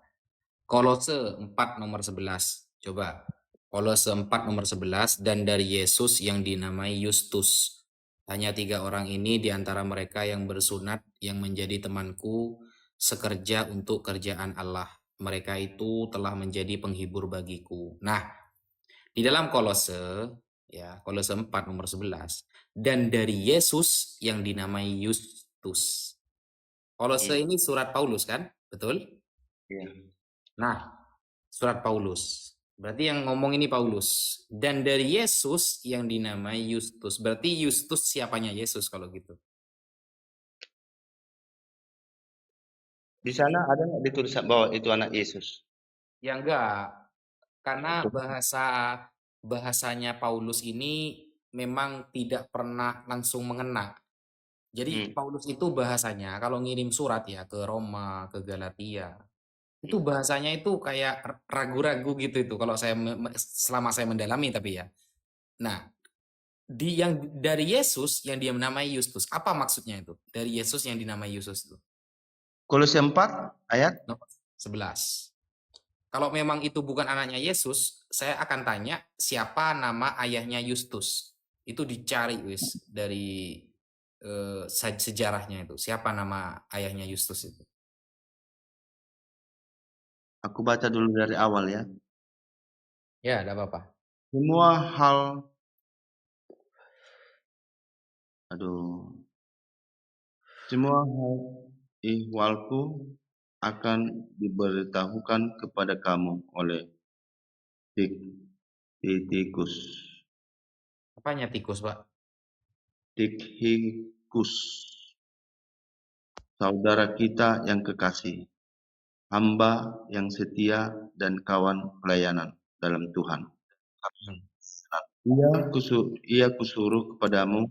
Kolose 4 nomor 11. Coba. Kolose 4 nomor 11 dan dari Yesus yang dinamai Justus. Hanya 3 orang ini di antara mereka yang bersunat yang menjadi temanku sekerja untuk kerjaan Allah. Mereka itu telah menjadi penghibur bagiku. Nah, di dalam Kolose ya, Kolose 4 nomor 11 dan dari Yesus yang dinamai Justus. Kolose ini surat Paulus kan? Betul? Iya. Nah, surat Paulus. Berarti yang ngomong ini Paulus. Dan dari Yesus yang dinamai Justus. Berarti Justus siapanya Yesus kalau gitu? Di sana ada nggak ditulis bahwa itu anak Yesus? Ya enggak. Karena bahasanya Paulus ini memang tidak pernah langsung mengena. Jadi Paulus itu bahasanya kalau ngirim surat ya ke Roma, ke Galatia. Itu bahasanya itu kayak ragu-ragu gitu itu kalau selama saya mendalami tapi ya. Nah, yang dari Yesus yang dia menamai Justus. Apa maksudnya itu? Dari Yesus yang dinamai Yesus itu. Kolose 4 ayat 11. Kalau memang itu bukan anaknya Yesus, saya akan tanya siapa nama ayahnya Justus. Itu dicari wis dari sejarahnya itu. Siapa nama ayahnya Justus itu? Aku baca dulu dari awal ya. Ya, ada apa-apa. Semua hal ihwalku akan diberitahukan kepada kamu oleh Tikhikus. Apanya tikus, Pak? Tikhikus, saudara kita yang kekasih, hamba yang setia dan kawan pelayanan dalam Tuhan. Ia kusuruh kepadamu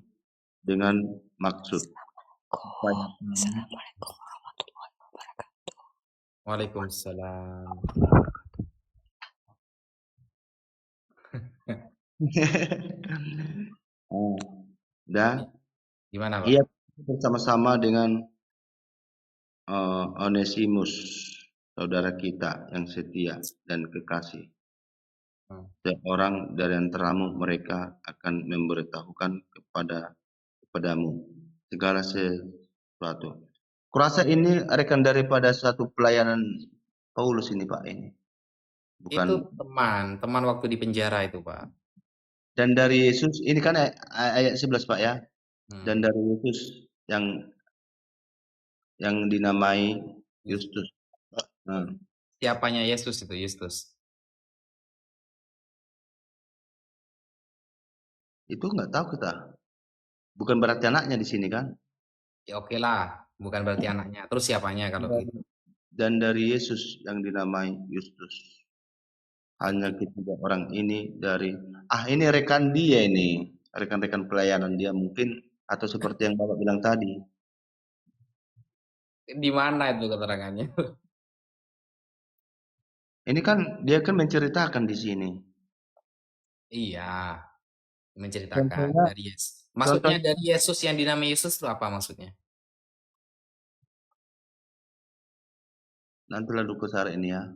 dengan maksud. Assalamualaikum warahmatullahi wabarakatuh. Waalaikumsalam. Dan gimana, Pak? ia bersama-sama dengan Onesimus, saudara kita yang setia dan kekasih. Seorang dari antaramu mereka akan memberitahukan kepadamu segala sesuatu. Kurasa ini rekan daripada suatu pelayanan Paulus ini Pak ini. Bukan. Itu teman waktu di penjara itu Pak. Dan dari Yesus ini kan ayat 11 Pak ya. Dan dari Yesus yang dinamai Justus. Siapanya Yesus itu Justus? Itu nggak tahu kita. Bukan berarti anaknya di sini kan? Ya oke lah, bukan berarti anaknya. Terus siapanya kalau gitu? Dan dari Yesus yang dinamai Justus. hanya ketiga orang ini dari ini rekan dia ini, rekan-rekan pelayanan dia mungkin, atau seperti yang Bapak bilang tadi. Di mana itu keterangannya? Ini kan dia kan menceritakan di sini. Iya, menceritakan Contohnya, dari Yesus. Maksudnya contoh dari Yesus yang dinamai Yesus itu apa maksudnya? nanti lalu ke sana ini ya.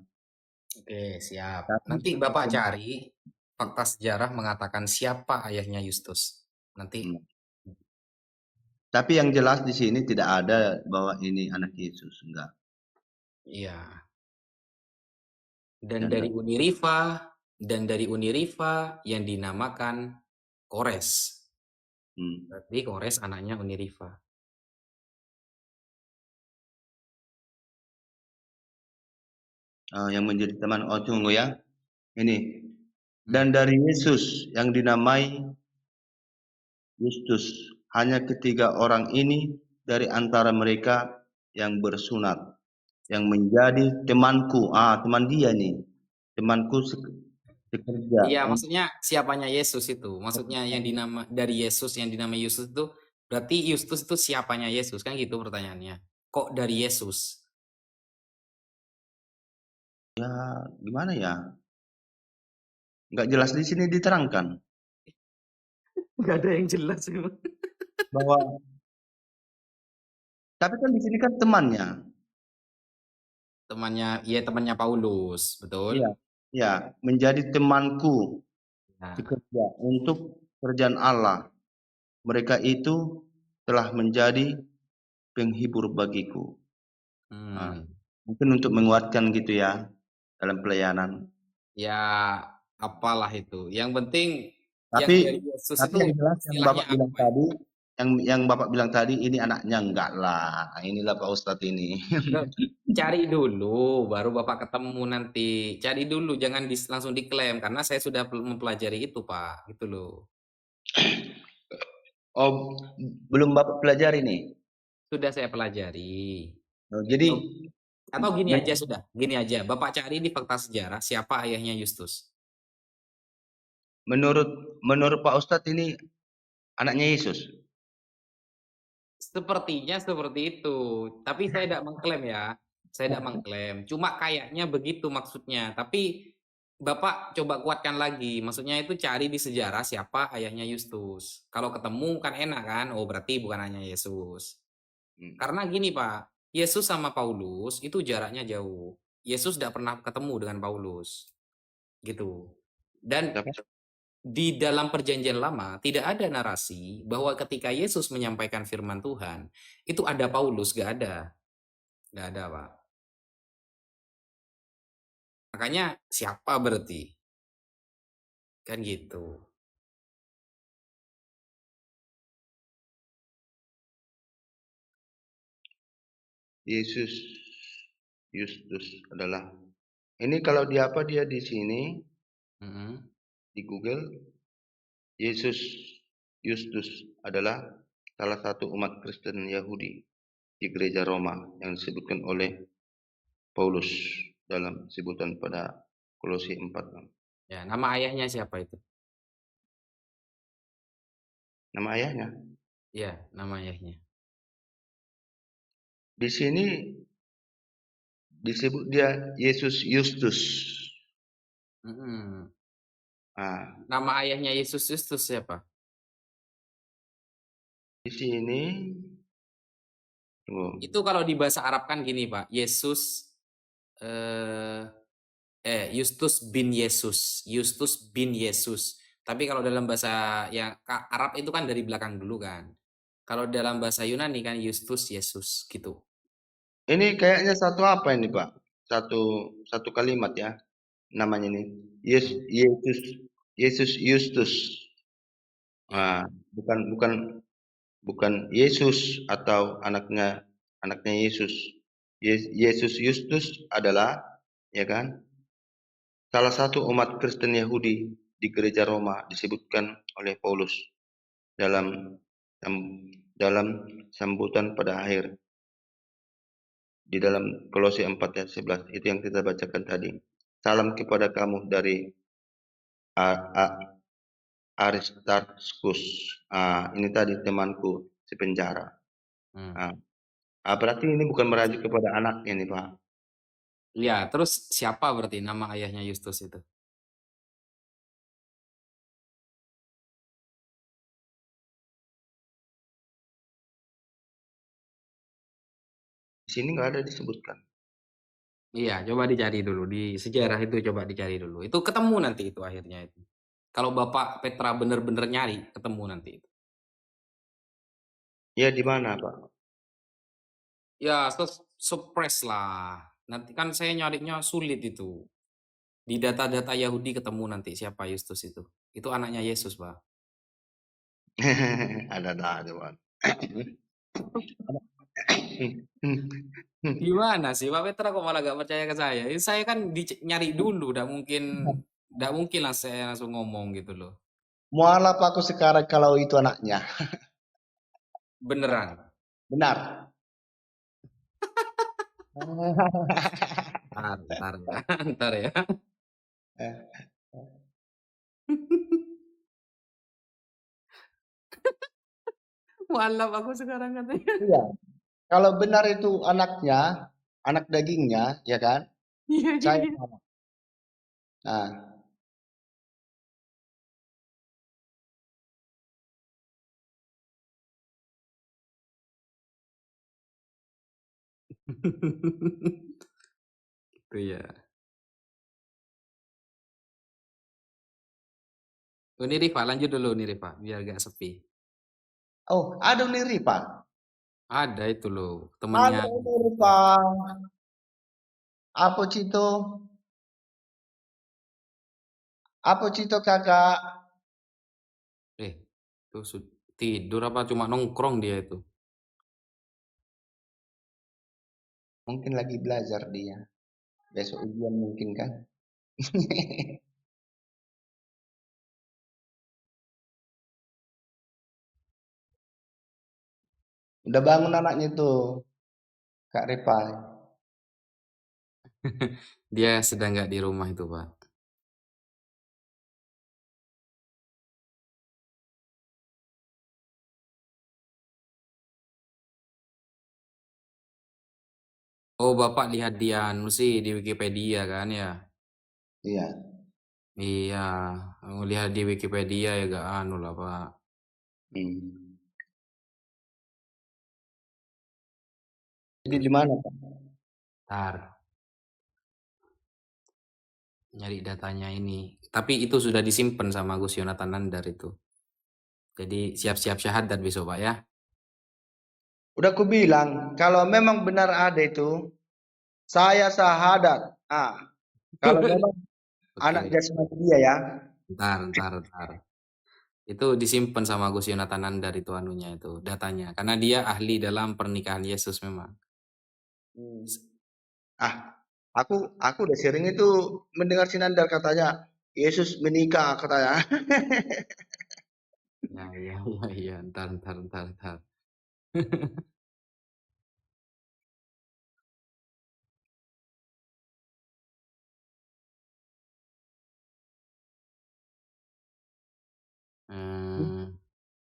Oke, siap. Tapi, Nanti Bapak cari fakta sejarah mengatakan siapa ayahnya Yustus. Nanti hmm. Tapi yang jelas di sini tidak ada bahwa ini anak Yesus, enggak. iya. Dan Dan dari Uniriva yang dinamakan Kores. Berarti Kores anaknya Uniriva. yang menjadi teman tunggu ya. Ini. Dan dari Yesus yang dinamai Justus, hanya ketiga orang ini dari antara mereka yang bersunat, yang menjadi temanku. Teman dia nih, temanku sekerja. Iya, maksudnya siapanya Yesus itu? Maksudnya yang dari Yesus yang dinamai Yesus itu berarti Yustus itu siapanya Yesus kan gitu pertanyaannya. Kok dari Yesus? Ya, gimana ya? Nggak jelas di sini diterangkan Nggak ada yang jelas bahwa, tapi kan di sini kan temannya. Temannya Paulus, betul? Iya, ya, menjadi temanku Nah, sekerja untuk kerjaan Allah. Mereka itu telah menjadi penghibur bagiku. Mungkin untuk menguatkan gitu ya dalam pelayanan. ya apalah itu. Yang penting yang Tapi dari Yesus itu yang jelas yang istilahnya Bapak bilang apa ya? tadi, yang Bapak bilang tadi ini anaknya enggak lah. Inilah Pak Ustadz ini. Loh, cari dulu, baru Bapak ketemu nanti. Cari dulu, jangan langsung diklaim karena saya sudah mempelajari itu, Pak. Gitu loh. Oh, belum Bapak pelajari nih. Sudah saya pelajari. Jadi Atau gini aja sudah, gini aja. Bapak cari di fakta sejarah siapa ayahnya Yustus. menurut Pak Ustadz ini anaknya Yesus. Sepertinya seperti itu. Tapi saya tidak mengklaim ya. Saya tidak mengklaim. Cuma kayaknya begitu maksudnya. Tapi Bapak coba kuatkan lagi. Maksudnya itu cari di sejarah siapa ayahnya Yustus. Kalau ketemu kan enak kan. Oh berarti bukan hanya Yesus. Karena gini Pak. Yesus sama Paulus itu jaraknya jauh. Yesus tidak pernah ketemu dengan Paulus. Gitu. Dan di dalam perjanjian lama tidak ada narasi bahwa ketika Yesus menyampaikan firman Tuhan itu ada Paulus, gak ada Pak. Makanya siapa berarti kan gitu. Yesus Justus adalah ini kalau dia di sini di Google Yesus Justus adalah salah satu umat Kristen Yahudi di gereja Roma yang disebutkan oleh Paulus dalam sebutan pada Kolose 4. Ya, nama ayahnya siapa itu? Nama ayahnya? Ya, nama ayahnya. Di sini disebut dia Yesus Justus. Nama ayahnya Yesus Justus siapa? Di sini itu kalau di bahasa Arab kan gini Pak, Yesus Justus bin Yesus, Justus bin Yesus. Tapi kalau dalam bahasa yang Arab itu kan dari belakang dulu kan. Kalau dalam bahasa Yunani kan Justus Yesus gitu. Ini kayaknya satu apa ini Pak? Satu kalimat ya namanya ini. Yesus Justus. Bukan Yesus atau anaknya Yesus. Yesus Justus adalah ya kan salah satu umat Kristen Yahudi di gereja Roma disebutkan oleh Paulus dalam sambutan pada akhir di dalam Kolose 4 ayat 11 itu yang kita bacakan tadi. Salam kepada kamu dari Aristarchus. Ini tadi temanku sepenjara. Hmm. Berarti ini bukan merujuk kepada anaknya nih, Pak. Ya, terus siapa berarti nama ayahnya Justus itu? Di sini nggak ada disebutkan. Iya, coba dicari dulu di sejarah itu, coba dicari dulu. Itu ketemu nanti itu akhirnya itu. Kalau Bapak Petra bener-bener nyari, ketemu nanti itu. Ya, di mana, Pak? Ya, surprise lah. Nanti kan saya nyarinya sulit itu. Di data-data Yahudi ketemu nanti siapa Justus itu. Itu anaknya Yesus, Pak. Ada aja, Pak. Gimana sih Pak Petra kok malah gak percaya ke saya? Saya kan nyari dulu, nggak mungkin lah saya langsung ngomong gitu loh. Mualaf aku sekarang kalau itu anaknya. Beneran. Benar. Ntar ya, ntar ya. Mualaf aku sekarang katanya. Iya. Kalau benar itu anaknya, anak dagingnya, ya kan? Iya, Saya iya. sama. Nah, Itu ya. Oh, ini Rifa, lanjut dulu nih Rifa, biar gak sepi. oh, ada nih Rifa. Ada itu loh, Ada temennya. nih Rifa. Apa Cito? Apa Cito kakak? Itu tidur apa cuma nongkrong dia itu? Mungkin lagi belajar dia. Besok ujian mungkin kan? Udah bangun anaknya tuh, Kak Rifa. Dia sedang nggak di rumah itu Pak. Oh Bapak lihat dia anu sih di Wikipedia kan ya? Iya. Iya, lihat di Wikipedia ya gak anu lah Pak. Hmm. Jadi di mana, Pak? Ntar nyari datanya ini. Tapi itu sudah disimpan sama Gus Yonatan Nandar itu. Jadi siap-siap syahadat besok Pak ya. Udah aku bilang, kalau memang benar ada itu, saya syahadat. Kalau memang anak Oke, jasmani dia ya. ntar. Itu disimpan sama Gus Yonatan Nandar itu anunya itu datanya. Karena dia ahli dalam pernikahan Yesus memang. Aku udah sering itu mendengar Sinandar katanya Yesus menikah katanya. Ya, ntar.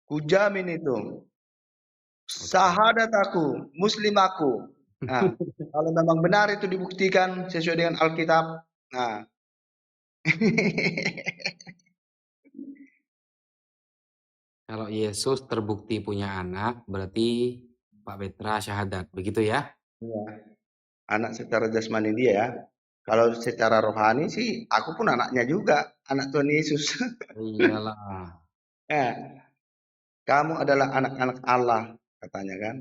Kujamin itu. Syahadat aku, muslim aku. Nah, kalau memang benar itu dibuktikan sesuai dengan Alkitab. Nah. Kalau Yesus terbukti punya anak, berarti Pak Petra syahadat, begitu ya? Iya. Anak secara jasmani dia ya. Kalau secara rohani sih, aku pun anaknya juga, anak Tuhan Yesus. Iyalah. Kamu adalah anak-anak Allah, katanya kan.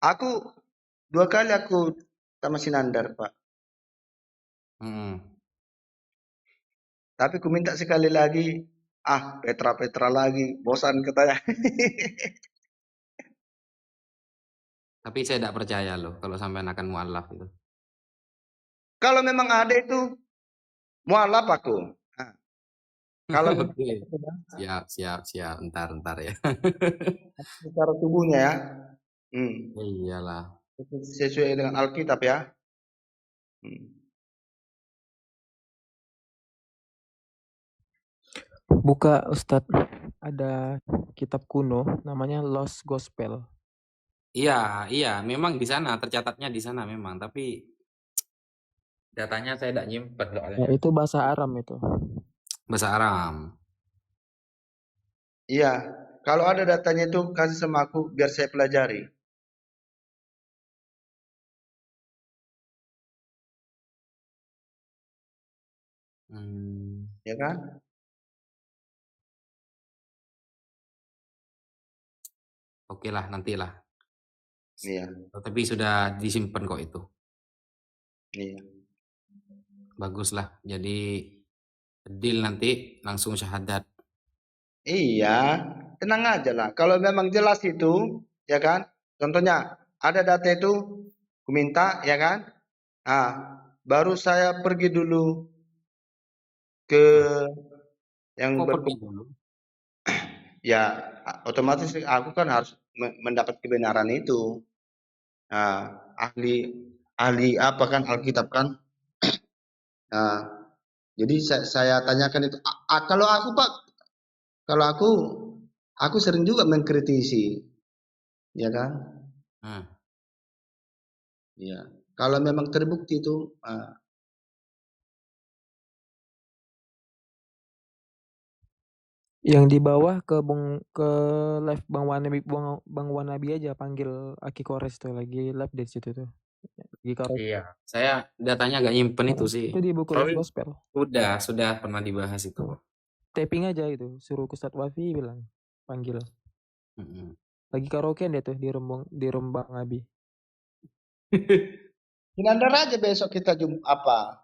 Aku 2 kali aku sama Sinandar, Pak. Tapi ku minta sekali lagi, Petra lagi, bosan katanya. Tapi saya tidak percaya loh kalau sampai akan mualaf itu. Kalau memang ada itu, mualaf aku. Kalau Oke. Siap. Ntar ya. secara tubuhnya ya, Iyalah. sesuai dengan Alkitab ya. Buka Ustadz, ada kitab kuno namanya Lost Gospel. Iya, memang di sana tercatatnya di sana memang, tapi datanya saya tidak nyimpen Ya, soalnya. itu bahasa Aram itu. Bahasa Aram. Iya, kalau ada datanya itu kasih sama aku biar saya pelajari. Ya kan? Oke lah, nantilah. Iya, Tapi sudah disimpan kok itu. iya. Baguslah. Jadi deal nanti langsung syahadat. Iya, tenang aja lah. Kalau memang jelas itu, ya kan? Contohnya ada data itu, ku minta, ya kan? Baru saya pergi dulu ke yang Kok pergi dulu? ya otomatis aku kan harus mendapat kebenaran itu. Ahli apa kan Alkitab kan? Jadi saya tanyakan itu. Kalau aku Pak, kalau aku sering juga mengkritisi, ya kan? Ya, kalau memang terbukti itu. Yang di bawah ke live Bang Wanabi aja, panggil Aki Kores tuh lagi live di situ tuh. Iya, saya datanya agak nyimpen itu sih. Itu di buku Lost Gospel. Sudah pernah dibahas itu. Taping aja itu, suruh Ustadz Wafi bilang, panggil. Lagi karaokean dia tuh di Rembang Abi. Nandar aja besok kita apa?